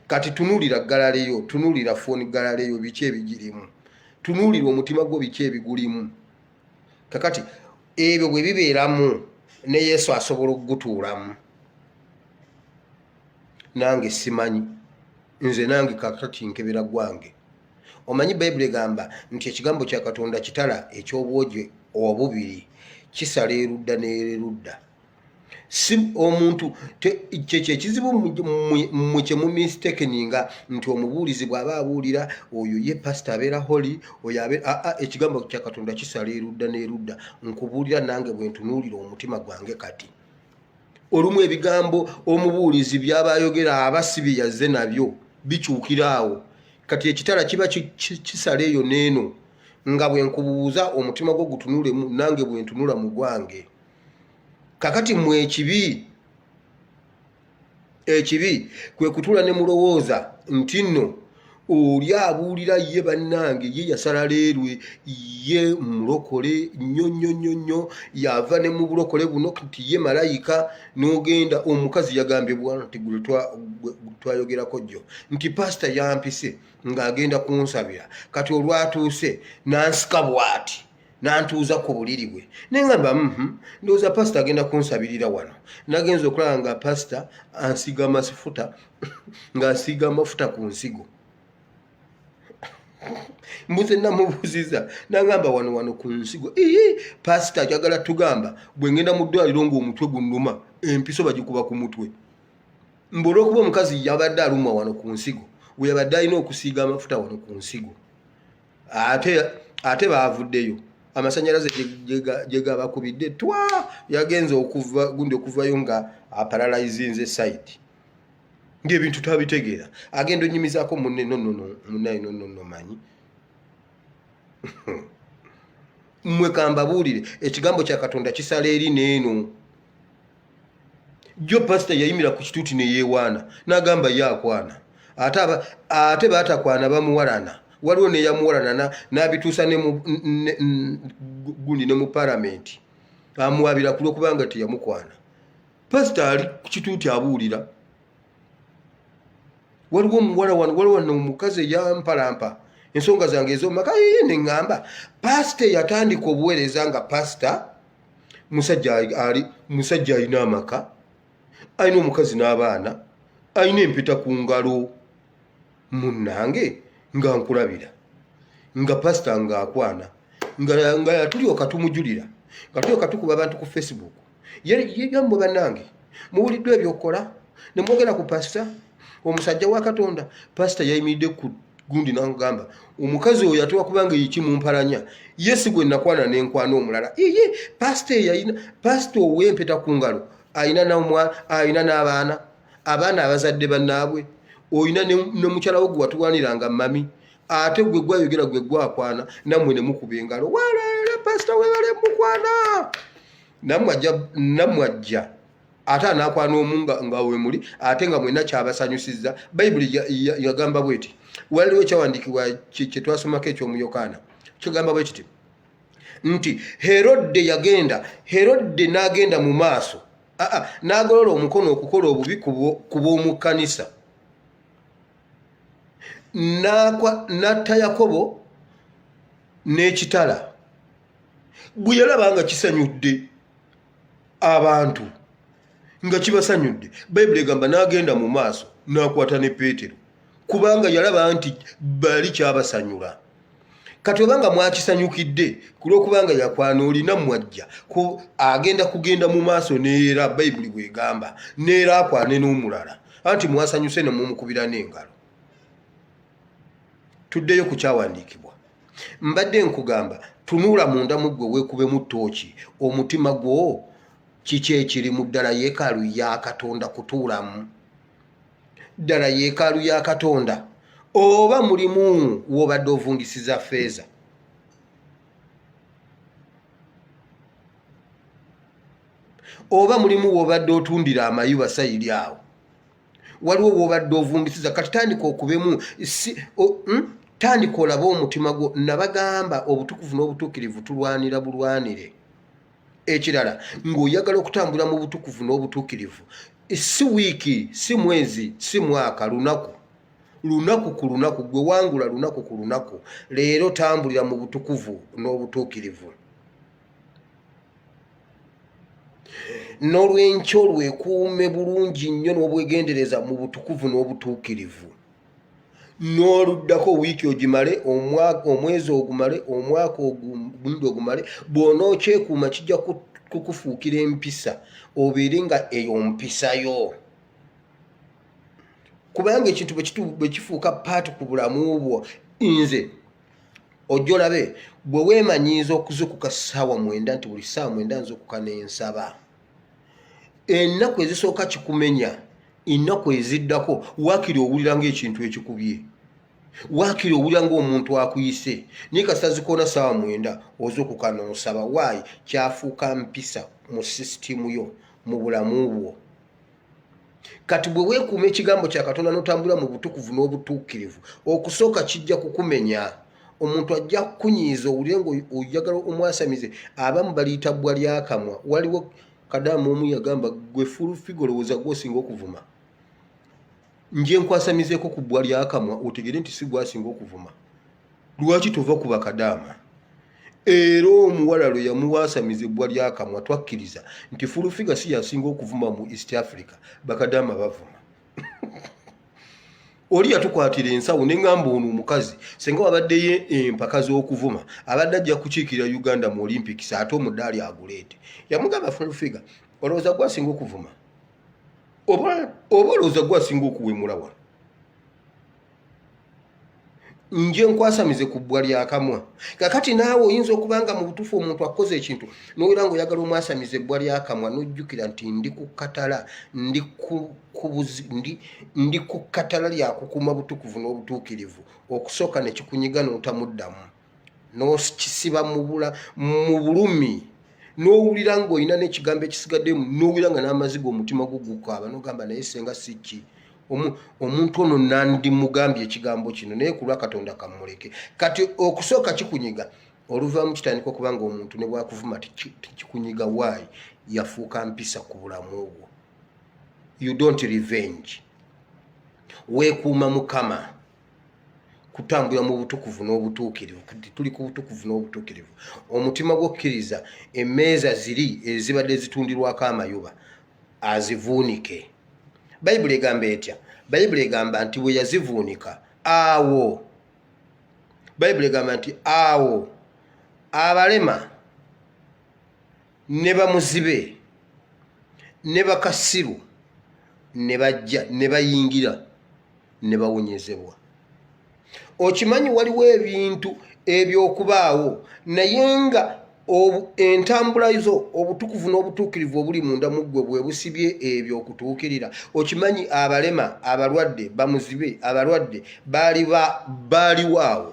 Kati tunuulira galaleyo, tunuulira fooni galaleyo, biki ebigirimu. Tunuulira omutima gwo biki ebigulimu. Kakati ebyo bwe bibeeramu ne Yesu asobola okugutuulamu. Nange simanyi, nze nange kakati nkebera gwange. Omanyi Bayibuli egamba nti ekigambo kya Katonda kitala eky'obwogi obubiri, kisala erudda n'erudda. Si omuntu kyekyo ekizibu mmwe kye mu mistakeninga nti omubuulizi bw'aba abuulira oyo ye pasita abeera holi, oyo abeera ekigambo kya Katonda kisala erudda n'erudda. Nkubuulira nange bwe ntunuulira omutima gwange kati. Olumu ebigambo omubuulizi by'aba ayogera aba si bye yazze nabyo bikyukira awo. Kati ekitala kiba kisala eyo n'eno. Nga bwe nkubuuza omutima gwo gutunulemu, nange bwe ntunula mu gwange. Kakati mmwe ekibi kwe kutula ne mulowooza nti nno oli abuulira ye bannange ye yasala leerwe, ye mulokole nnyo yava ne mu bulokole buno nti ye malayika. N'ogenda omukazi yagambibwa nti gwe twayogerako jjo nti pasita yampise ng'agenda kunsabira, kati olwatuuse n'ansika bw'ati n'antuuza ku buliri bwe. Neŋŋamba ndowooza pasita agenda kunsabirira wano. Nagenza okulaba nga pasita ansiga amafuta ng'asiiga amafuta ku nsigo. Mbuze namubuuziza n'agamba wano ku nsigo. Pasita ajagala tugamba bwe ngenda mu ddwaliro ng'omutwe gunnuma, empiso bagikuba ku mutwe. Mbu olw'okuba omukazi yabadde alumwa wano ku nsigo, we yabadde alina okusiiga amafuta wano ku nsigo. Ate baavuddeyo amasannyalaze gye gabakubidde twa, yagenza okuvayo nga aparalayizinze sayiti ng'ebintu tabitegeera. Agenda onnyimizaako munne nonno manyi. Mmwe kambabuulire ekigambo kya Katonda kisala eri n'eno. Jjo pasita yayimira ku kituuti ne yeewaana n'agamba ye akwana. Ate baatakwana bamuwalana. Waliwo neyamuwalana n'abituusa ne mu palamenti amuwabira ku lw'okubanga teyamukwana. Pasita ali ku kituuti abuulira. Waliwo omuwala wano omukazi eyampalampa ensonga zange ez'omumaka ne ŋŋamba pasita yatandika obuweereza nga pasita musajja alina amaka, alina omukazi n'abaana, alina empeta ku ngalo. Munnange nga nkulabira nga pasita ng'akwana nga tulyoka tumujulira nga tulyoka tukuba abantu ku Facebook yebyammwe bannange muwuliddwa ebyokukola ne mwogera ku pasita omusajja wa Katonda. Pasita yayimiridde ku gundi n'agamba omukazi oyo atuwa kubanga yiki mumpalanya yesi gwe nakwana n'enkwana omulala. Pasita yayina pasita ow'empeta ku ngalo ayina n'abaana abazadde bannaabwe, oyina ne mukyalawo gwe watulwaniranga mami, ate gwe gwayogera gwe gwakwana nammwe ne mukuba engalo walaala pasita webale mukwana nammwajja ate anakwana omu nga we muli ate nga mwenna kyabasanyusizza. Bayibuli yagamba bweti, waliwo ekyawandiikibwa kye twasomako ekyomu Yokaana kigamba bwe kiti nti Herode n'agenda mu maaso n'agolola omukono okukola obubi ku b'omu kkanisa, n'atta Yakobo n'ekitala. Bwe yalaba nga kisanyudde abantu, nga kibasanyudde, Bayibuli egamba n'agenda mu maaso n'akwata ne Peetero kubanga yalaba nti bali kyabasanyula. Kati obanga mwakisanyukidde kulw'okubanga yakwana olina mwajja agenda kugenda mu maaso neera, Bayibuli bwegamba neera akwane n'omulala, anti mwasanyuse ne mumukubira n'engalo. Tuddeyo ku kyawandiikibwa. Mbadde nkugamba tunuula munda mu ggwe weekubemu ttooki, omutima gwo kiki ekiri mu ddala yeekaalu ya Katonda kutuulamu? Ddala yeekaalu ya Katonda oba mulimu w'obadde ovungisiza ffeeza? Oba mulimu w'obadde otundira amayuba sayiri awo? Waliwo w'obadde ovungisiza? Kati tandika okubemu tandika olabe omutima gwo. Nabagamba obutukuvu n'obutuukirivu tulwanira bulwanire. Ekirala ng'oyagala okutambula mu butukuvu n'obutuukirivu, si wiiki, si mwezi, si mwaka, lunaku ku lunaku. Gwe wangula lunaku ku lunaku. Leero tambulira mu butukuvu n'obutuukirivu. N'olwenkyo lwekuume bulungi nnyo n'obwegendereza mu butukuvu n'obutuukirivu. N'oluddako wiiki ogimale, omwezi ogumale, omwaka ogundi ogumale. Bw'onookyekuuma kijja kukufuukira empisa, obeere nga eyo mpisayo. Kubanga ekintu bwe kifuuka paati ku bulamu bwo, nze ojja olabe bwe weemanyiiza okuzukuka ssaawa 9 nti buli ssaawa 9 nzukuka n'ensaba, ennaku ezisooka kikumenya, ennaku eziddako waakiri owulira ng'ekintu ekikubye, waakiri owulira ng'omuntu akuyise, naye kasita zikoona ssaawa 9 ozukuka n'osaba. Waayi kyafuuka mpisa mu sisitimu yo, mu bulamu bwo. Kati bwe weekuuma ekigambo kya Katonda n'otambula mu butukuvu n'obutuukirivu, okusooka kijja kukumenya. Omuntu ajja kukunyiiza owulire ng'oyagala omwasamize. Abamu baliyita bbwa lyakamwa. Waliwo kadaama omu yagamba gwe fulufigo olowooza gw'osinga okuvuma. Nje nkwasamizeeko ku bbwa lyakamwa otegere nti si gwasinga okuvuma. Lwaki tova ku bakadaama? Era omuwala lwe yamuwasamiza ebbwa lyakamwa twakkiriza nti fulufiga si yasinga okuvuma mu East Africa, bakadaama bavuma. Oli yatukwatira ensawo n'engamba ono omukazi senga wabaddeyo empaka z'okuvuma abadde ajja kukiikirira Uganda mu Olympics ate omudaali aguleete. Yamugamba fulufiga olowooza gwasinga okuvuma oba olowooza gwasinga okuwemulawa? Nje nkwasamize ku bbwa lyakamwa. Kakati naawe oyinza okubanga mu butuufu omuntu akoze ekintu n'owera ng'oyagala omwasamize ebbwa lyakamwa n'ojjukira nti ndi ku katala, ndi ku katala lya kukuuma butukuvu n'obutuukirivu. Okusooka ne kikunyiga n'otamuddamu, n'okisiba mu bulumi, n'owulira ng'olina n'ekigambo ekisigaddemu, n'owulira nga n'amaziga omutima gwo gukaaba n'ogamba naye senga si ki. Omuntu ono nandimugambye ekigambo kino naye ku lwa Katonda kamuleke. Kati okusooka kikunyiga, oluvaamu kitandika okuba nga omuntu ne bwakuvuma tikikunyiga. Waayi yafuuka mpisa ku bulamu bwo. You don't revenge. Weekuuma Mukama kutambula mu butukuvu n'obutuukirivu. Kati tuli ku butukuvu n'obutuukirivu. Omutima gw'okkiriza emmeeza ziri ezibadde zitundirwako amayuba azivuunike. Bayibuli egamba etya? Bayibuli egamba nti bwe yazivuunika awo, Bayibuli egamba nti awo abalema ne bamuzibe ne bakasiru ne bajja ne bayingira ne bawonyezebwa. Okimanyi waliwo ebintu ebyokubaawo naye nga entambula zo obutukuvu n'obutuukirivu obuli munda mu ggwe bwe busibye ebyo okutuukirira. Okimanyi abalema, abalwadde, bamuzibe, abalwadde baaliwaawo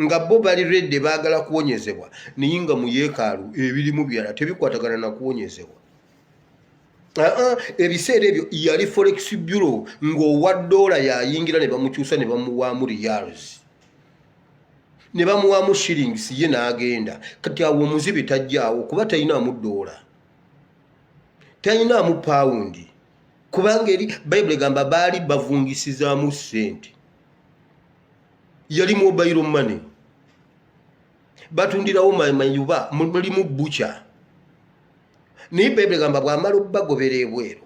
nga bo bali redde baagala kuwonyezebwa naye nga mu yeekaalu ebirimu byala tebikwatagana na kuwonyezebwa. Ebiseera ebyo yali forex bureau ng'owa $1 yayingira ne bamukyusa ne bamuwaamu reals ne bamuwaamu shillings ye n'agenda. Kati awo omuzibe tajjaawo kuba talinaamu $, talinaamu pound, kubanga eri Bayibuli egamba baali bavungisizaamu ssente. Yali mobile money, batundirawo mayuba mulimu butcher. Naye Bayibuli egamba bw'amala obbagobera ebweru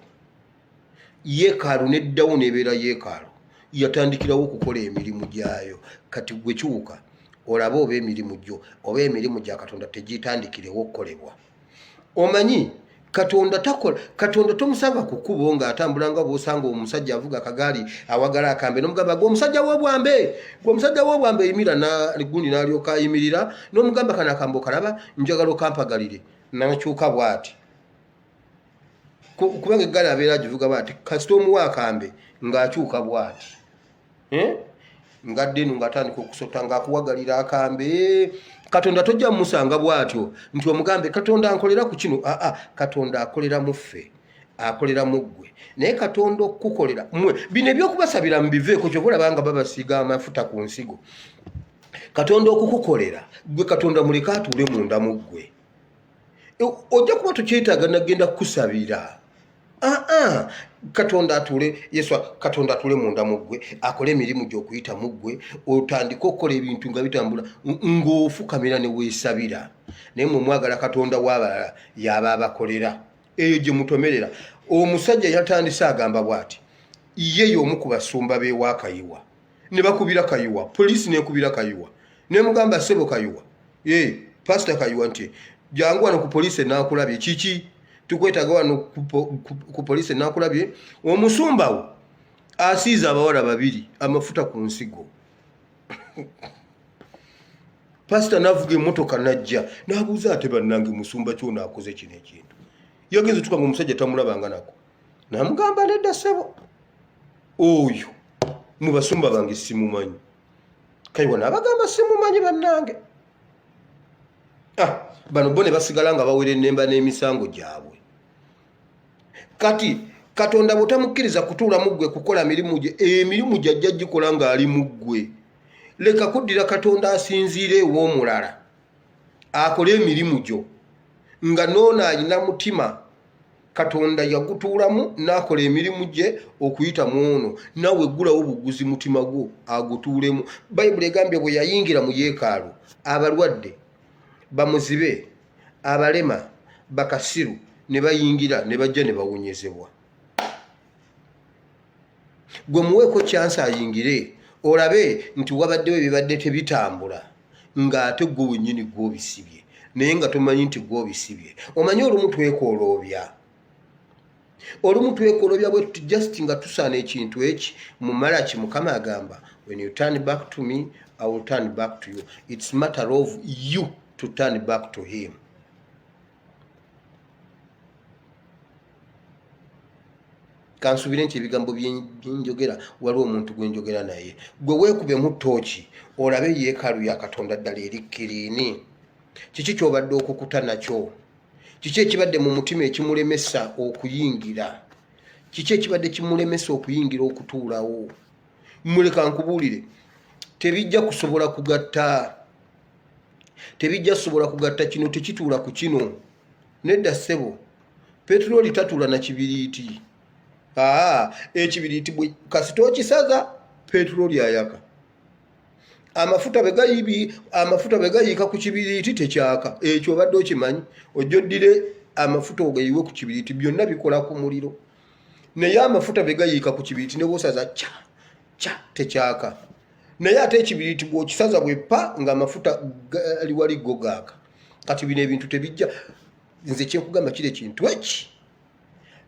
yeekaalu neddawo nebeera yeekaalu yatandikirawo okukola emirimu gyayo. Kati gwe kiwuka olaba oba emirimu gyo oba emirimu gya Katonda tegitandikirewo okukolebwa. Omanyi Katonda takola, Katonda tomusanga ku kkubo ng'atambula nga bw'osanga omusajja avuga akagaali awagala akambe n'omugamba gwe omusajja w'obwambe, gwe omusajja w'obwambe yimira gundi n'alyoka ayimirira n'omugamba kano akambe okalaba njagala okampagalire n'akyuka bw'ati. Kubanga eggaali abeera agivuga bw'ati kasita omuwa akambe ng'akyuka bw'ati. Ngadde eno ng'atandika okusota ng'akuwagalira akambe. Katonda tojja musanga bw'atyo nti omugambe Katonda ankolera ku kino. Katonda akolera mu ffe, akolera mu ggwe. Naye Katonda okukolera mmwe bino ebyokubasabira mubiveeko kyova olabanga babasiiga amafuta ku nsigo. Katonda okukukolera gwe Katonda muleke atuule munda mu ggwe. Ojja kuba tokyetaaga nagenda kukusabira. Katonda atule Yesu Katonda atule munda mu ggwe akole emirimu gy'okuyita mu ggwe otandika okukola ebintu nga bitambula ng'ofukamira ne weesabira. Naye mmwe mwagala Katonda w'abalala y'aba abakolera eyo gye mutomerera. Omusajja yatandise agamba bw'ati ye y'omu ku basumba b'ewa Kayiwa ne bakubira Kayiwa, poliisi n'ekubira Kayiwa ne mugamba ssebo Kayiwa pastor Kayiwa nti jangu wano ku poliisi n'akulabye kiki tukwetaga wano ku poliisi n'akulabye. Omusumba wo asiiza abawala babiri amafuta ku nsigo. Pastor n'avuga emmotoka n'ajja n'abuuza ate bannange musumba kyona akoze kino ekintu. Yagenze tukanga omusajja tamulabanga nako n'amugamba nedda ssebo oyo mu basumba bange simumanyi. Kayiwa n'abagamba simumanyi bannange. Bano bo ne basigala nga bawera ennemba n'emisango gyabwe. Kati Katonda bw'otamukkiriza kutuula mu ggwe kukola mirimu gye, emirimu gye ajja gikola ng'ali mu ggwe. Leka kuddira Katonda asinziire ew'omulala akole emirimu gyo nga noona alina mutima Katonda yagutuulamu n'akola emirimu gye okuyita mu ono naawe eggulawo buguzi mutima gwo agutuulemu. Bayibuli egambye bwe yayingira mu yeekaalu abalwadde, bamuzibe, abalema, bakasiru ne bayingira ne bajja ne bawonyezebwa. Gwe muweeko kyansi ayingire olabe nti wabaddewo ebibadde tebitambula ng'ate gwe wennyini gw'obisibye naye nga tomanyi nti gw'obisibye. Omanyi olumu twekooloobya, olumu twekooloobya bwe tuti just nga tusaana ekintu eki mu Malaki Mukama agamba when you turn back to me I will turn back to you. It's matter of you to turn back to him. Kansubire nti ebigambo byenjogera waliwo omuntu gwe njogera naye. Gwe weekube mu ttooki olabe yeekaalu ya Katonda ddala erikkiriini. Kiki ky'obadde okukuta nakyo? Kiki ekibadde mu mutima ekimulemesa okuyingira? Kiki ekibadde kimulemesa okuyingira okutuulawo? Muleka nkubuulire, tebijja kusobola kugatta. Tebijja kusobola kugatta kino tekituula ku kino. Nedda ssebo, petroli tatuula na kibiriiti. Ekibiriiti kasita okisaza petroli ayaka. amafuta begayiika ku kibiriiti tekyaka. Ekyo obadde okimanyi? Ojjoddire amafuta ogayiwe ku kibiriiti, byonna bikola ku muliro. Naye amafuta begayiika ku kibiriiti ne bwosaza kya tekyaka. Naye ate ekibiriiti bw'okisaza bweppa nga amafuta gali wali go gaaka. Kati bino ebintu tebijja. Nze kyenkugamba kiri ekintu eki.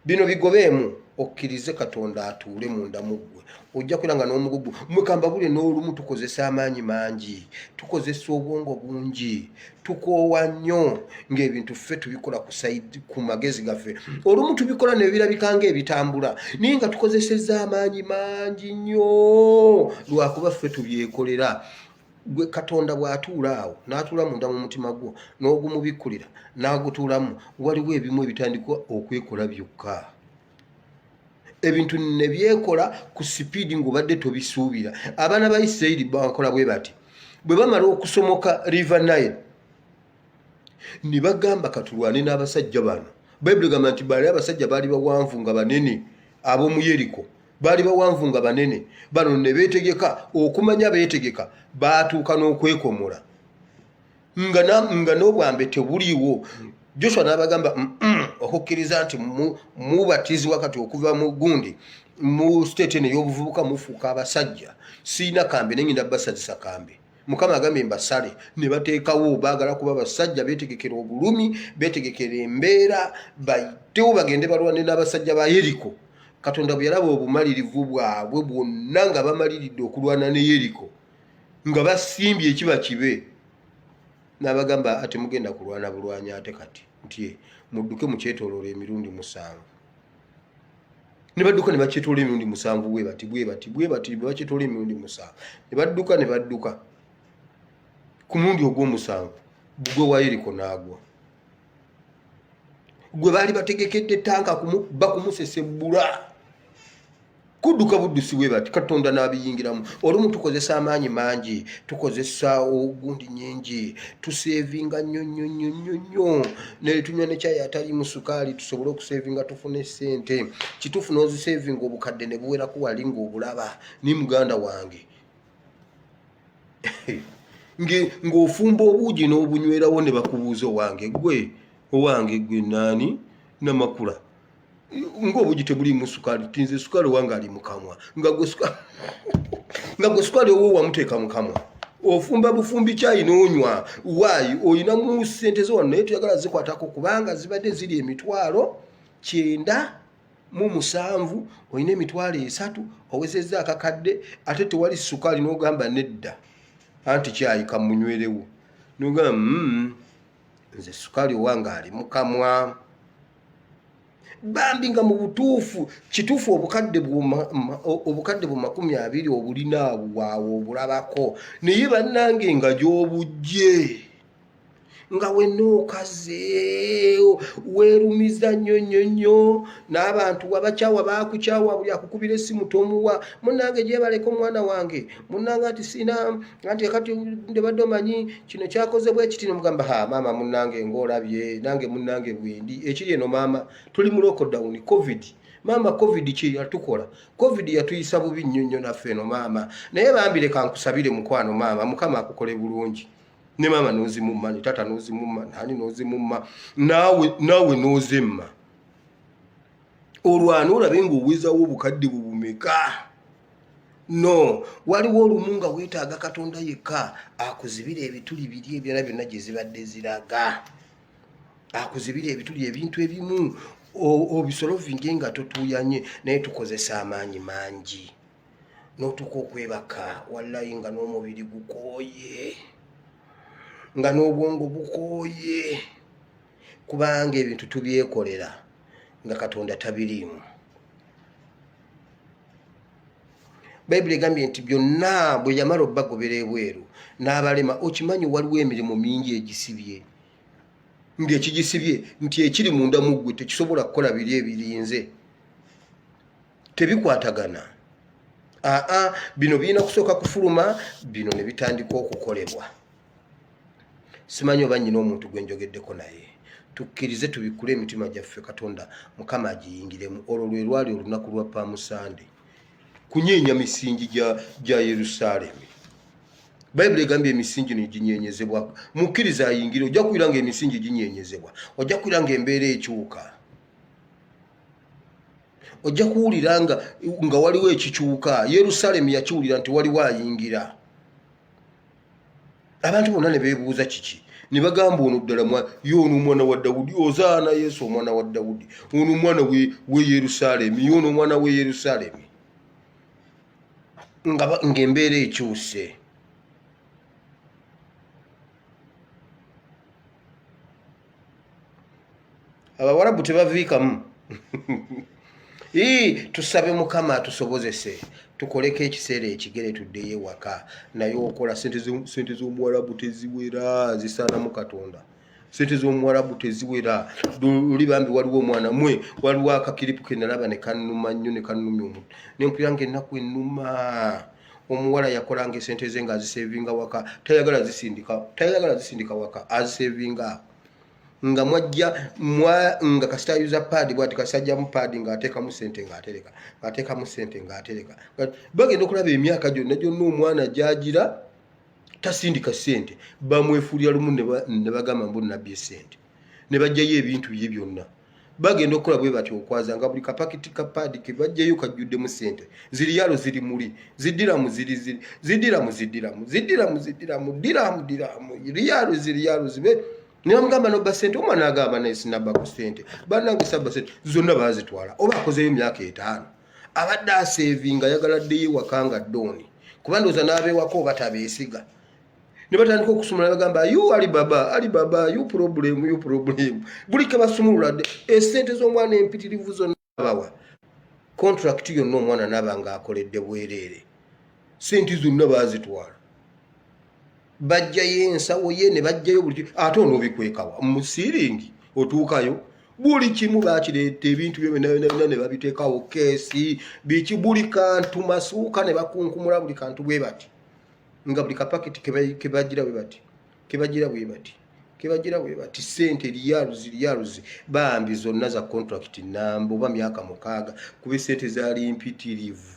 Bino bigobeemu okkirize Katonda atuule munda mu ggwe. Ojja kulanga n'omugugu mwekamba bule n'olumu tukozesa amaanyi mangi, tukozesa obwongo bungi, tukoowa nnyo ng'ebintu ffe tubikola ku magezi gaffe. Olumu tubikola ne birabika ng'ebitambula naye nga tukozesezza amaanyi mangi nnyo lwakuba ffe tubyekolera. Gwe Katonda bw'atuula awo n'atuula munda mu mutima gwo n'ogumubikkulira n'agutuulamu, waliwo ebimu ebitandika okwekola byokka. Ebintu ne byekola ku sipiidi ng'obadde tobisuubira. Abaana ba Isirayiri bakola bwe bati. Bwe bamala okusomoka River Nile ne bagamba katulwane n'abasajja bano. Bayibuli egamba nti bali abasajja baali bawanvu nga banene, ab'omu Yeriko baali bawanvu nga banene. Bano ne beetegeka, okumanya beetegeka baatuuka n'okwekomola nga n'obwambe tebuliiwo. Joshua n'abagamba okukkiriza nti mubatizibwa kati okuva mu gundi mu state ey'obuvubuka mufuuka abasajja, siina kambe nengenda basazisa kambe. Mukama agambye mbasale. Ne bateekawo baagala kuba basajja beetegekera obulumi, beetegekera embeera, bayitewo bagende balwane n'abasajja ba Yeriko. Katonda bwe yalaba obumalirivu bwabwe bwonna nga bamaliridde okulwana ne Yeriko, nga basimbye ekiba kibe, n'abagamba ate mugenda kulwana bulwanya ate kati nti mudduke mukyetooloola emirundi 7. Ne badduka ne bakyetoola emirundi 7 bwe bati bakyetoola emirundi 7. Ne badduka ku mulundi ogw'omusanvu bbugwe wa Yeriko n'agwa. Gwe baali bategekedde tanka bakumusesebbula. Kudduka buddusi bwe bati Katonda n'abiyingiramu. Olumu tukozesa amaanyi mangi, tukozesa ogundi nyingi, tusevinga nnyo ne tunywa ne chai atali mu sukaali tusobole okusevinga tufune ssente. Kituufu n'ozisevinga obukadde ne buwera ku wali ng'obulaba ni muganda wange. Ng'ofumba obuugi n'obunywerawo ne bakubuuza owange gwe naani Namakula. Ng'obuugi tebuli mu sukaali, tinze sukaali wange ali mu kamwa. Nga gwe sukaali owo wamuteeka mu kamwa. Ofumba bufumbi chai n'onywa. Waayi oyina mu ssente zo naye tuyagala zikwatako kubanga zibadde ziri emitwalo 97, oyina emitwalo 3, owezezza akakadde ate tewali sukaali n'ogamba nedda. Anti chai kamunywerewo. N'ogamba nze sukaali owange ali mu kamwa. Bambi nga mu butuufu kituufu obukadde bu 20 obulina bwawe obulabako naye bannange nga gy'obujje nga wenookaze weerumiza nnyo n'abantu wabakyawa baakukyawa buli akukubira essimu tomuwa. Munnange gyebaleka omwana wange, munnange ati sina anti kati ndebadde omanyi kino kyakoze bwe kiti. Nomugamba maama munnange ng'olabye nange munnange bwendi ekiri eno maama tuli mu lockdown covid. Maama covid kye yatukola, covid yatuyisa bubi nnyo naffe eno maama, naye bambi leka nkusabire mukwano maama, Mukama akukole bulungi. Ne mama n'ozimumma, ne tata n'ozimumma, nani n'ozimumma, naawe n'ozemma. Olwana olabe ng'owezaawo obukadde bubumeka. No, waliwo olumu nga weetaaga Katonda yekka akuzibira ebituli biri ebirala byonna gye zibadde ziraga. Akuzibira ebituli ebintu ebimu obisolovinge nga totuuyanye, naye tukozesa amaanyi mangi. N'otuuka okwebaka wallahi nga n'omubiri gukooye, nga n'obwongo bukooye, kubanga ebintu tubyekolera nga Katonda tabiriimu. Bayibuli egambye nti byonna bwe yamala obbagobera ebweru n'abalema, okimanyi waliwo emirimu mingi egisibye, ng'ekigisibye nti ekiri munda mu ggwe tekisobola kukola biri ebirinze, tebikwatagana. Bino birina kusooka kufuluma, bino ne bitandika okukolebwa. Simanyi oba nnyina omuntu gwe njogeddeko naye. Tukkirize tubikkule emitima gyaffe Katonda Mukama agiyingiremu. Olwo lwe lwali olunaku lwa Palm Sunday, kunyeenya misingi gya Yerusaalemi. Bible egambye emisingi niginyenyezebwa mukkiriza ayingire ojja kuwulira nga emisingi ginyenyezebwa ojja kuwulira nga embeera ekyuka ojja kuwulira nga waliwo ekikyuka Yerusalemu yakiwulira nti waliwo ayingira abantu bonna ne beebuuza kiki ne bagamba ono ddala yono omwana wa Dawudi ozaana Yesu omwana wa Dawudi ono omwana we Yerusalemu yono omwana we Yerusalemu ng'embeera ekyuse abawarabu tebaviikamu tusabe Mukama atusobozese tukoleko ekiseera ekigere tuddeyo ewaka naye okola sente z'omuwarabu teziwera zisaanamu Katonda sente z'omuwarabu teziwera oli bambi waliwo omwana waliwo akakiripu ke nalaba ne kannuma nnyo ne kannumya omuntu ne mpulira ng'ennaku ennuma omuwala yakolanga esente ze ng'azisevinga waka tayagala zisindika waka azisevinga awo nga mwajja nga kasita ayuza paadi bwati kasajja mu paadi ng'ateekamu sente ng'atereka bagenda okulaba emyaka gyonna omwana gy'agira tasindika sente bamwefuulira lumu ne bagamba mbu nabye sente ne bajjayo ebintu bye byonna bagenda okukola bwe batyo okwaza nga buli kapakiti ka paadi ke bajjayo kajjuddemu sente ziriyalo ziri muli ziddiramu riyalo zibe Nimugamba no basente omwana agamba nesinaba ku sente banange sabba sente zonna bazitwala oba akozeyo emyaka 5 abadde asevinga yagaladdeyo wakanga doni kuba ndoza n'abewako oba tabeesiga ne batandika okusumula bagamba ali baba you problem buli ke basumulula esente z'omwana empitirivu zonna bawa contract yonna omwana nabanga akoledde bwereere sente zonna bazitwala bajjayo ensawo ye ne bajjayo buli ate onobikwekawa musiringi otuukayo buli kimu bakireeta ebintu byo byonna ne babiteekawo keesi biki buli kantu masuuka ne bakunkumula buli kantu bwe bati nga buli kapakiti kebagira bwe bati sente liyaluzi bambi zonna za contract nambo ba myaka 6 kuba sente zaali mpitirivu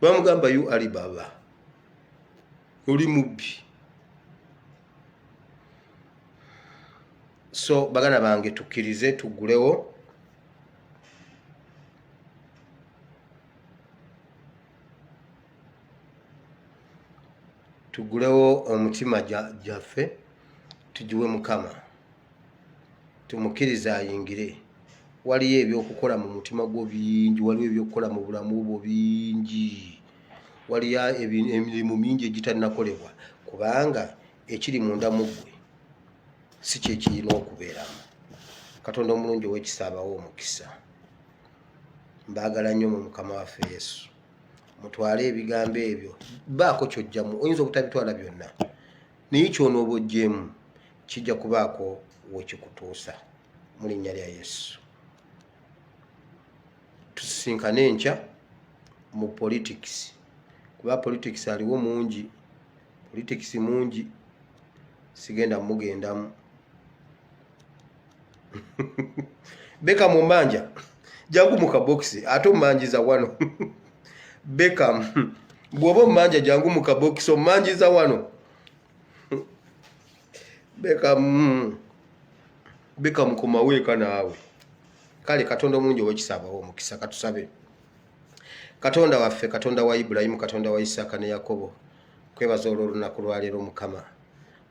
bamugamba yu ali baba oli mubbi so bagana bange tukkirize tugulewo omutima gyaffe tugiwe Mukama tumukkirize ayingire waliyo ebyokukola mu mutima gwo bingi waliyo ebyokukola mu bulamu bwo bingi waliya emirimu mingi egitanakolebwa kubanga ekiri munda mu ggwe si kye kirina okubeeramu Katonda omulungi ow'ekisaabawo omukisa mbaagala nnyo mu Mukama waffe Yesu mutwale ebigambo ebyo baako kyojjamu oyinza obutabitwala byonna naye kyonooba oggyemu kijja kubaako wekikutuusa mu linnya lya Yesu tusisinkane enkya mu politics kuba politics aliwo mungi sigenda mugendamu beka mu mbanja jangu mu kaboksi ate omanjiza wano beka bwoba omanja jangu mu kaboksi omanjiza wano beka mukomaweeka naawe kale Katonda omulungi ow'ekisaabawo omukisa katusabe Katonda waffe Katonda wa Ibrahimu Katonda wa Isaka ne Yakobo kwebaza olw'olunaku lwaleero Mukama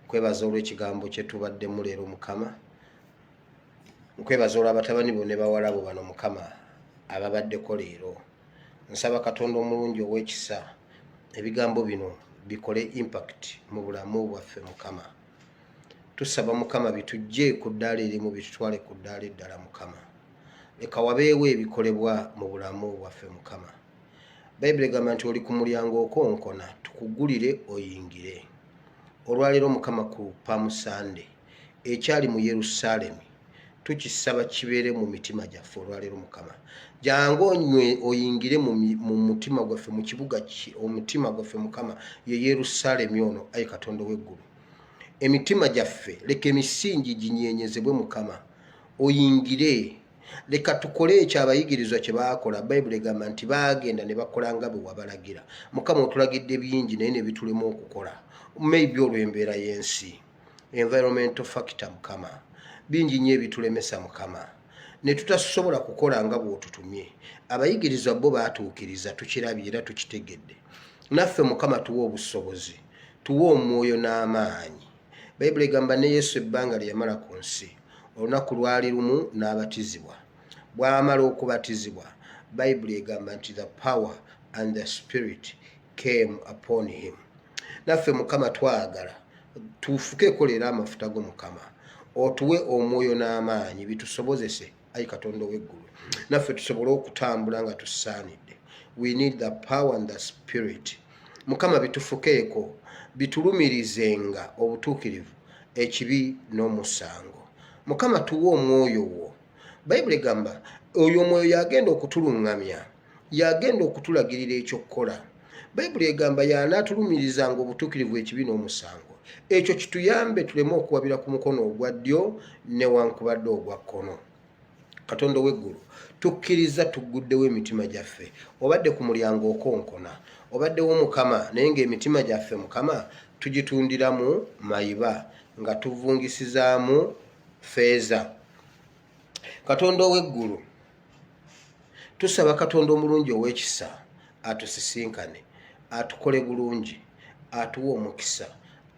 nkwebaza olw'ekigambo kye tubaddemu leero Mukama nkwebaza olw'abatabani bo ne bawala bo bano Mukama ababaddeko leero nsaba Katonda omulungi ow'ekisa ebigambo bino bikole impact mu bulamu bwaffe Mukama tusaba Mukama bitujje ku ddaala erimu bitutwale ku ddaala eddala Mukama leka wabeewo ebikolebwa mu bulamu bwaffe Mukama Bayibuli egamba nti oli ku mulyango okonkona tukugulire oyingire olwaleero Mukama ku Palm Sunday ekyali mu Yerusalemu tukisaba kibeere mu mitima gyaffe olwaleero Mukama jangu onywe oyingire mu mutima gwaffe mu kibuga omutima gwaffe Mukama ye Yerusalemu ono ayi Katonda w'eggulu emitima gyaffe leka emisingi ginyenyezebwe Mukama oyingire leka tukole ekyo abayigirizwa kye baakola. Bayibuli egamba nti baagenda ne bakola nga bwe wabalagira. Mukama otulagidde bingi naye ne bitulema okukola. Maybe olw'embeera y'ensi, environmental factor Mukama, bingi nnyo ebitulemesa Mukama, ne tutasobola kukola nga bw'otutumye. Abayigirizwa bo baatuukiriza, tukirabye era tukitegedde. Naffe Mukama tuwe obusobozi, tuwe omwoyo n'amaanyi. Bayibuli egamba ne Yesu ebbanga lye yamala ku nsi, olunaku lwali lumu n'abatizibwa. Bw'amala okubatizibwa, Bayibuli egamba nti the power and the spirit came upon him. Naffe Mukama twagala tufukeeko leero amafuta go Mukama, otuwe omwoyo n'amaanyi bitusobozese, ayi Katonda ow'eggulu, naffe tusobole okutambula nga tusaanidde. We need the power and the spirit. Mukama bitufukeeko, bitulumirizenga obutuukirivu, ekibi n'omusango. Mukama tuwe omwoyo wo. Bayibuli egamba oyo omwoyo yagenda okutulungamya, yagenda okutulagirira ekyokukola. Bayibuli egamba y'anaatulumirizanga obutuukirivu, ekibi n'omusango. Ekyo kituyambe tuleme okuwabira ku mukono ogwa ddyo newankubadde ogwa kkono. Katonda w'eggulu, tukkiriza tuguddewo emitima gyaffe. Obadde ku mulyango okonkona, obaddewo Mukama, naye ng'emitima gyaffe Mukama tugitundiramu mayiba nga tuvungisizaamu feeza. Katonda ow'eggulu, tusaba Katonda omulungi ow'ekisa atusisinkane, atukole bulungi, atuwe omukisa,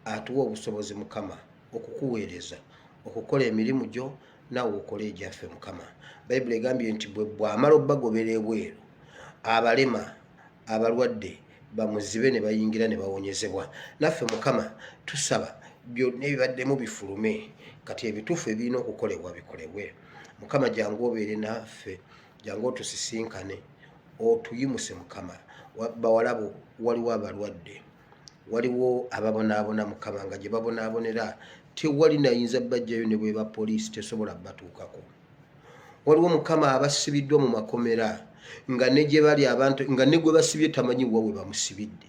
atuwe obusobozi Mukama okukuweereza, okukola emirimu gyo, naawe okole egyaffe Mukama. Bayibuli egambye nti bw'amala obbagobera ebweru, abalema, abalwadde bamuzibe ne bayingira ne bawonyezebwa. Naffe Mukama tusaba byonna ebibaddemu bifulume, kati ebituufu ebirina okukolebwa bikolebwe. Mukama jangu obeere naffe, jangu otusisinkane, otuyimuse Mukama. Bawalabo waliwo abalwadde, waliwo ababonaabona Mukama, nga gye babonaabonera tewali nayinza bajjayo ne bweba poliisi tesobola batuukako. Waliwo Mukama abasibiddwa mu makomera, nga ne gye bali abantu, nga ne gwe basibye tamanyi wa we bamusibidde,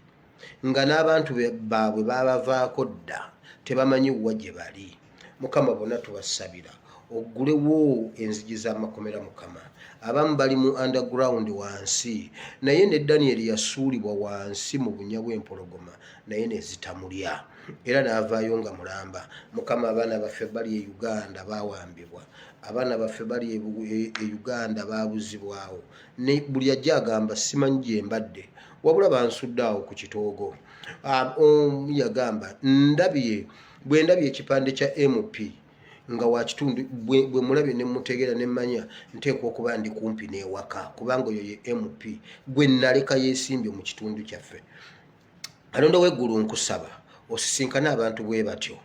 nga n'abantu baabwe babavaako dda tebamanyi wa gye bali. Mukama bonna tubasabira oggulewo enzigi z'amakomera Mukama. Abamu bali mu underground wansi, naye ne Daniel yasuulibwa wansi mu bunya bw'empologoma, naye ne zitamulya era n'avaayo nga mulamba. Mukama abaana baffe bali e Uganda baawambibwa, abaana baffe bali e Uganda baabuzibwawo, ne buli ajja agamba simanyi gye mbadde, wabula bansudde awo ku kitoogo. Yagamba bwe ndabye ekipande kya MP nga wa kitundu, bwe mulabye ne mutegeera ne mmanya nteekwa okuba ndi kumpi n'ewaka, kubanga oyo ye MP gwe naleka yeesimbye mu kitundu kyaffe. Katonda w'eggulu nkusaba osisinkane abantu bwe batyo,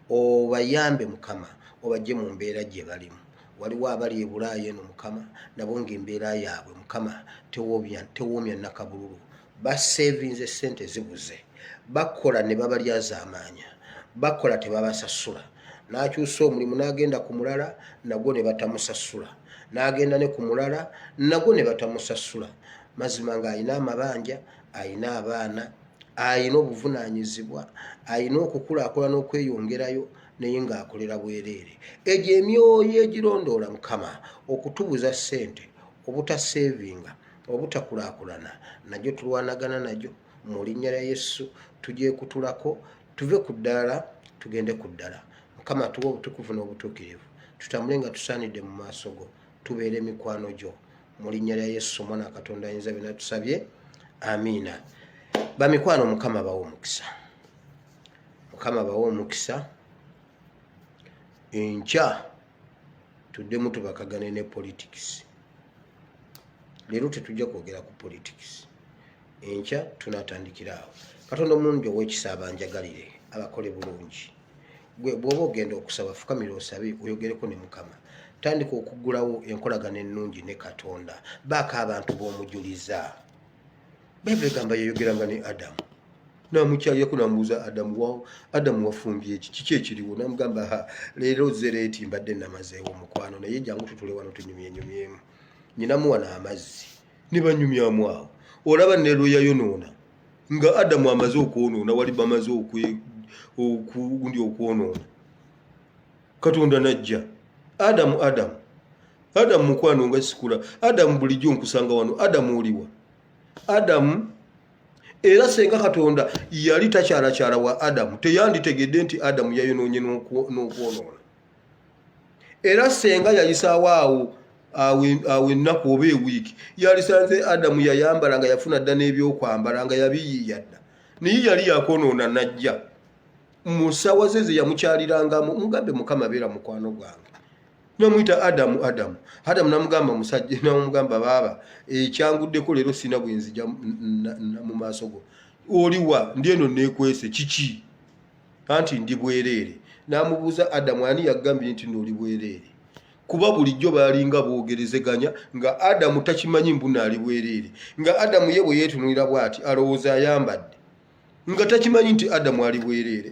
obayambe Mukama, obajje mu mbeera gye balimu. Waliwo abali e Bulaaya eno Mukama, nabo ng'embeera yaabwe Mukama tewoomya nakabululu. Basevinze ssente zibuze, bakola ne babalyazaamaanya, bakola tebabasasula. N'akyusa omulimu n'agenda ku mulala, nagwo ne batamusasula, n'agenda ne ku mulala, nagwo ne batamusasula. Mazima ng'alina amabanja, alina abaana, alina obuvunaanyizibwa, alina okukulaakulana n'okweyongerayo, naye ng'akolera bwereere. Egyo emyoyo egirondoola Mukama okutubuza ssente, obutaseevinga, obutakulaakulana, nagyo tulwanagana nagyo mu linnya lya Yesu. Tugyekutulako, tuve ku ddala tugende ku ddala. Mukama tuwe obutukuvu n'obutuukirivu, tutambule nga tusaanidde mu maaso go, tubeere mikwano gyo mu linnya lya Yesu Omwana wa Katonda ayinza byonna tusabye, amiina. Bamikwano, Mukama bawe omukisa, Mukama bawe omukisa. Enkya tuddemu tubakagane ne politics. Leero tetujja kwogera ku politics, enkya tunaatandikira awo. Katonda omulungi ow'ekisa abanjagalire, abakole bulungi. Gwe bw'oba ogenda okusaba, fukamira osabe, oyogereko ne Mukama. Tandika okuggulawo enkolagana ennungi ne Katonda. Baako abantu b'omujuliza. Bayibuli egamba yayogeranga ne Adamu, n'amukyalirako n'amubuuza Adamu wafumbye eki, kiki ekiriwo? N'amugamba leero zereeti mbadde namazeewo mukwano, naye jangu tutule wano tunyumyenyumyemu. Nyinamuwa n'amazzi ne banyumyamu awo. Olaba ne lwe yayonoona, nga Adamu amaze okwonoona, wali bamaze okwonoona. Katonda najja, Adamu, Adamu mukwano nga sikula. Adamu bulijjo nkusanga wano. Adamu oliwa. Adamu era senga Katonda yali takyala wa Adamu teyanditegedde nti Adamu yayonoonye n'okwonoona. Era senga yayisaawo awo ennaku oba ewiiki yalisanze Adamu yayambala nga yafuna dda n'ebyokwambala nga yabiyiiya dda naye yali yakonoona najja musawa ze yamukyalirangamu mugambe Mukama beera mukwano gwange namuyita Adamu namugamba musajja namugamba baaba ekyanguddeko leero sina bwenzija mu maaso go oliwa ndi eno neekwese kiki anti ndi bwereere. Namubuuza Adamu ani yagambye nti noli bwereere kuba bulijjo balinga boogerezeganya nga Adamu takimanyi mbuna ali bwereere nga Adamu ye bwe yeetunulira bw'ati alowooza ayambadde nga takimanyi nti Adamu ali bwereere.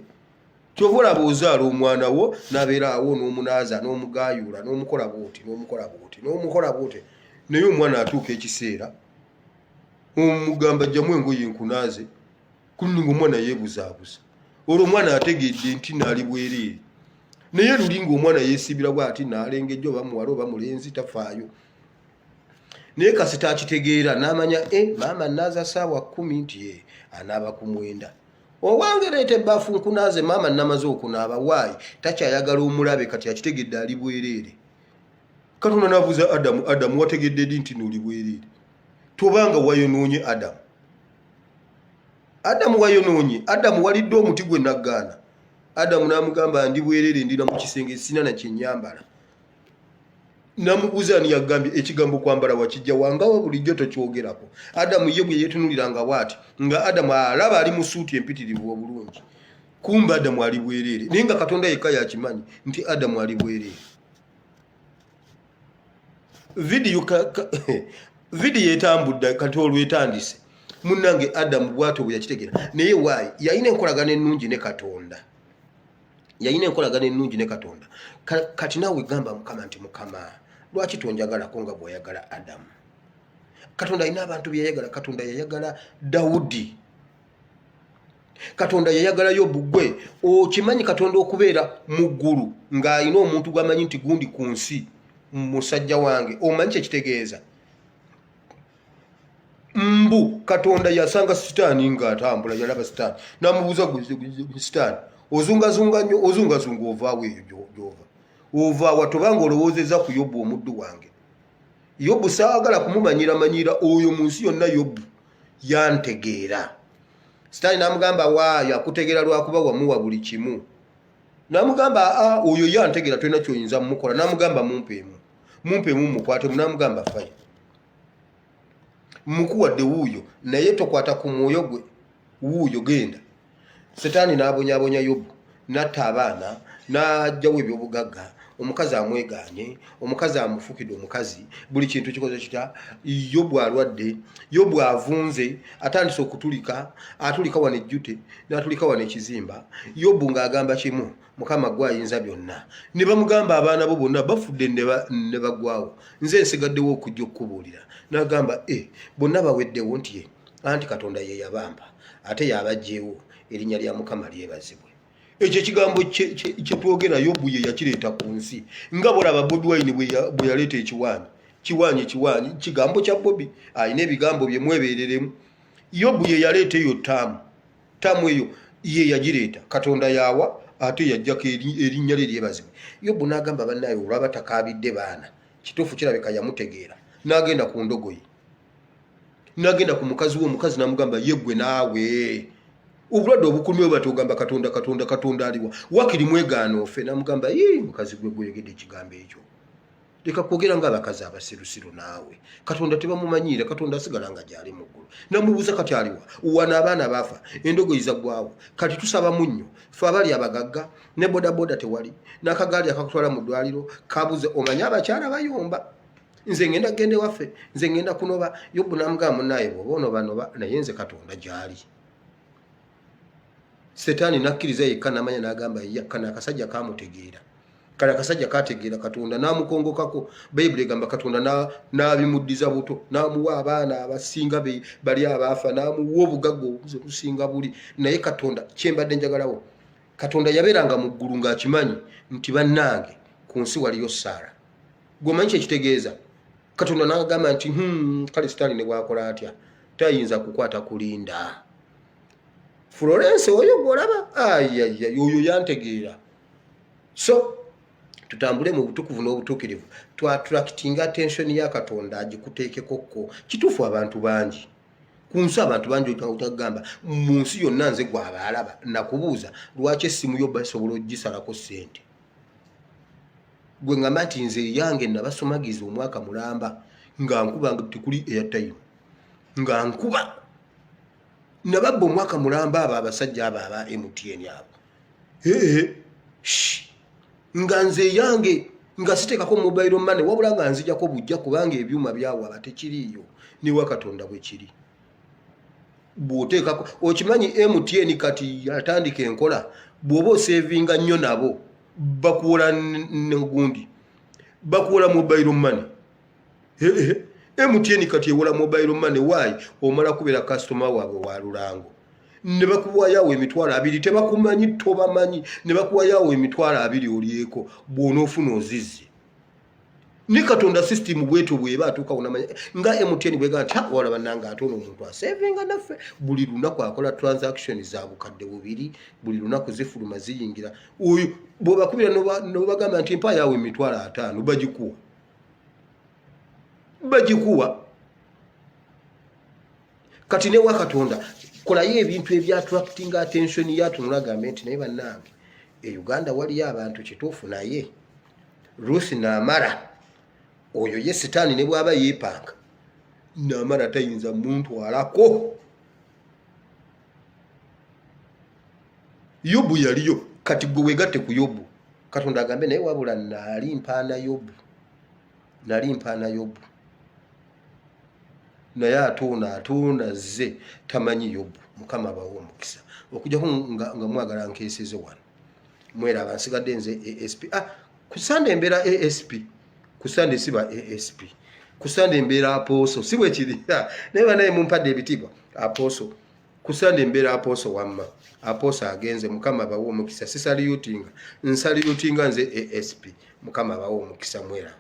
Kyova olaba ozaala omwana wo n'abeera awo n'omunaaza n'omugaayuula n'omukola bw'oti naye omwana atuuka ekiseera omugamba jjamu engoye nkunaaze kuninga omwana yeebuzaabuza olwo omwana ategedde nti naali bwereere naye lulinga omwana yeesibira bw'ati n'alengejja oba muwala oba mulenzi tafaayo naye kasita akitegeera n'amanya maama naaza ssaawa 10 nti anaaba ku 9 owange leeta ebbaafu nkunaaze maama namaze okunaaba waayi takyayagala omulabe kati akitegedde ali bwereere. Katonda n'abuuza Adamu wategedde ddi nti n'oli bwereere tobanga wayonoonye Adamu wayonoonye Adamu walidde omuti gwe naggaana. Adamu n'amugamba ndi bwereere ndina mu kisenge sina na kyennyambala. Namubuuza ani yagambye ekigambo kwambala wakijja wangawa bulijjo tokyogerako. Adamu ye bwe yeetunuliranga bw'ati nga Adamu alaba ali mu suuti empitirivu obulungi kumba Adamu ali bwereere naye nga Katonda yekka yakimanyi nti Adamu ali bwereere. Vidiyo etambudde kati olwetandise munnange Adamu bw'atyo bwe yakitegeera naye waayi yalina enkolagana ennungi ne Katonda. Kati naawe gamba Mukama nti Mukama lwaki tonjagalako nga bw'oyagala Adamu. Katonda alina abantu byeyagala. Katonda yayagala Dawudi, Katonda yayagala Yobu. Gwe okimanyi Katonda okubeera mu ggulu ng'alina omuntu gwamanyi nti gundi ku nsi musajja wange omanyi kyekitegeeza mbu Katonda yasanga sitaani ng'atambula yalaba sitaani n'amubuuza gwe sitaani ozungazunga nnyo ozungazunga ovaawo eyo gy'ova ovaawa tobanga olowoozezza ku Yobu omuddu wange. Yobu saagala kumumanyira oyo mu nsi yonna Yobu yantegeera. Sitaani n'amugamba waayo akutegeera lwakuba wamuwa buli kimu. N'amugamba oyo yantegeera tolina kyoyinza mumukola. N'amugamba mumpeemu mukwatemu. N'amugamba fayo mukuwadde wuuyo naye tokwata ku mwoyo gwe wuuyo genda. Sitaani n'abonyaabonya Yobu n'atta abaana n'ajjawo ebyobugagga. Omukazi amwegaanye, omukazi amufukidde omukazi, buli kintu kikoze kitya. Yobu alwadde, Yobu avunze, atandise okutulika, atulika wano ejjute n'atulika wano ekizimba. Yobu ng'agamba kimu, Mukama gwe ayinza byonna. Ne bamugamba abaana bo bonna bafudde ne bagwawo, nze nsigaddewo okujja okukubuulira. N'agamba bonna baweddewo nti anti Katonda ye yabamba ate yabaggyeewo, erinnya lya Mukama lyebazibwe. Ekyo ekigambo kyetwogera Yobu ye yakireeta ku nsi nga bolaba Bobi Wine bwe yaleeta kiwaanyi kigambo kya Bobi alina ebigambo bye mwebeereremu. Yobu ye yaleeta eyo taamu eyo ye yagireeta. Katonda yawa ate yajjako erinnya lye lyebazibwe. Yobu n'agamba bannaaye olwaba takaabidde baana kituufu kirabika yamutegeera. N'agenda ku ndogoyi, n'agenda ku mukazi we. Omukazi n'amugamba yeggwe naawe obulwadde obukulumye bwe batugamba Katonda aliwa wakiri mwegaana ofe. N'amugamba mukazi gwe gweyogedde ekigambo ekyo. Leka kwogera ng'abakazi abasirusiru naawe. Katonda tebamumanyiira. Katonda asigala nga gyali mu ggulu. N'amubuuza kati aliwa wana abaana baafa endogoyi zaggwawo kati tusaba munnyo fe abali abagagga ne bodaboda tewali n'akagaali akakutwala mu ddwaliro kabuze omanyi abakyala bayomba nze ngenda gende waffe nze ngenda kunoba. Yobu n'amugamba munnaye bw'oba onoba naye nze Katonda gyali. Setaani nakkiriza yekka n'amanya n'agamba kano akasajja kamutegeera. Kale akasajja kategeera Katonda n'amukongokako. Bayibuli egamba Katonda n'abimuddiza buto n'amuwa abaana abasinga bali abaafa n'amuwa obugagga obusinga buli. Naye Katonda kyembadde njagalawo, Katonda yabeeranga mu ggulu ng'akimanyi nti bannange ku nsi waliyo Saara. gomanyi ekitegeeza Katonda n'agamba nti kale Sitaani ne bwakola atya tayinza kukwata kulinda Florence oyo golaba oyo yantegeera so tutambule mu butukuvu n'obutuukirivu twattractinga attention ya Katonda agikuteekekokko kituufu abantu bangi kunsi abantu bangi otagamba mu nsi yonna nze gw'abaalaba nakubuuza lwaki essimu yo basobola ogisalako ssente gwe ngamba nti nze yange nabasomagiza omwaka mulamba nga nkuba nga tekuli airtime nga nkuba nababba omwaka mulamba abo abasajja abo aba MTN abo nga nze yange nga siteekako mobile money wabula nga nzijako bujja kubanga ebyuma byawa tekiriiyo niwa Katonda bwe kiri bw'oteekako okimanyi MTN kati atandika enkola bw'oba osevinga nnyo nabo bakuwola n'ogundi bakuwola mobile money MTN kati ewola mobile money waayi omala kubeera customer waabwe wa lulango ne bakuwayawo emitwalo 2 tebakumanyi tobamanyi ne bakuwayawo emitwalo 2 olyeko bw'onoofuna ozizze ni Katonda system bwetu bweba atuuka unamanya nga MTN bwega nti wala bananga atono omuntu asevinga naffe buli lunaku akola transaction za bukadde bubiri buli lunaku zifuluma ziyingira oyo bw'obakubira n'obagamba nti mpa yawe emitwalo 5 bagikuwa kati ne wa Katonda kolayo ebintu ebya attracting attention yatu nulagambe nti naye bannange Uganda waliyo abantu kituufu naye Rusi n'amara oyo ye Sitaani ne bwaba yeepanga n'amara tayinza muntu alako Yobu yaliyo kati gwe wegatte ku Yobu Katonda agambe naye wabula nali mpaana Yobu naye atuna ze tamanyi Yobu Mukama bawo omukisa okujja nga mwagala nkeeseze wano mwera abansigadde nze ASP kusande embeera ASP kusande siba ASP kusande embeera Apostle si bwe kiri naye mumpadde ebitibwa Apostle kusande embeera Apostle wamma Apostle agenze Mukama bawo omukisa sisali yutinga nsali yutinga nze ASP Mukama bawo omukisa mwera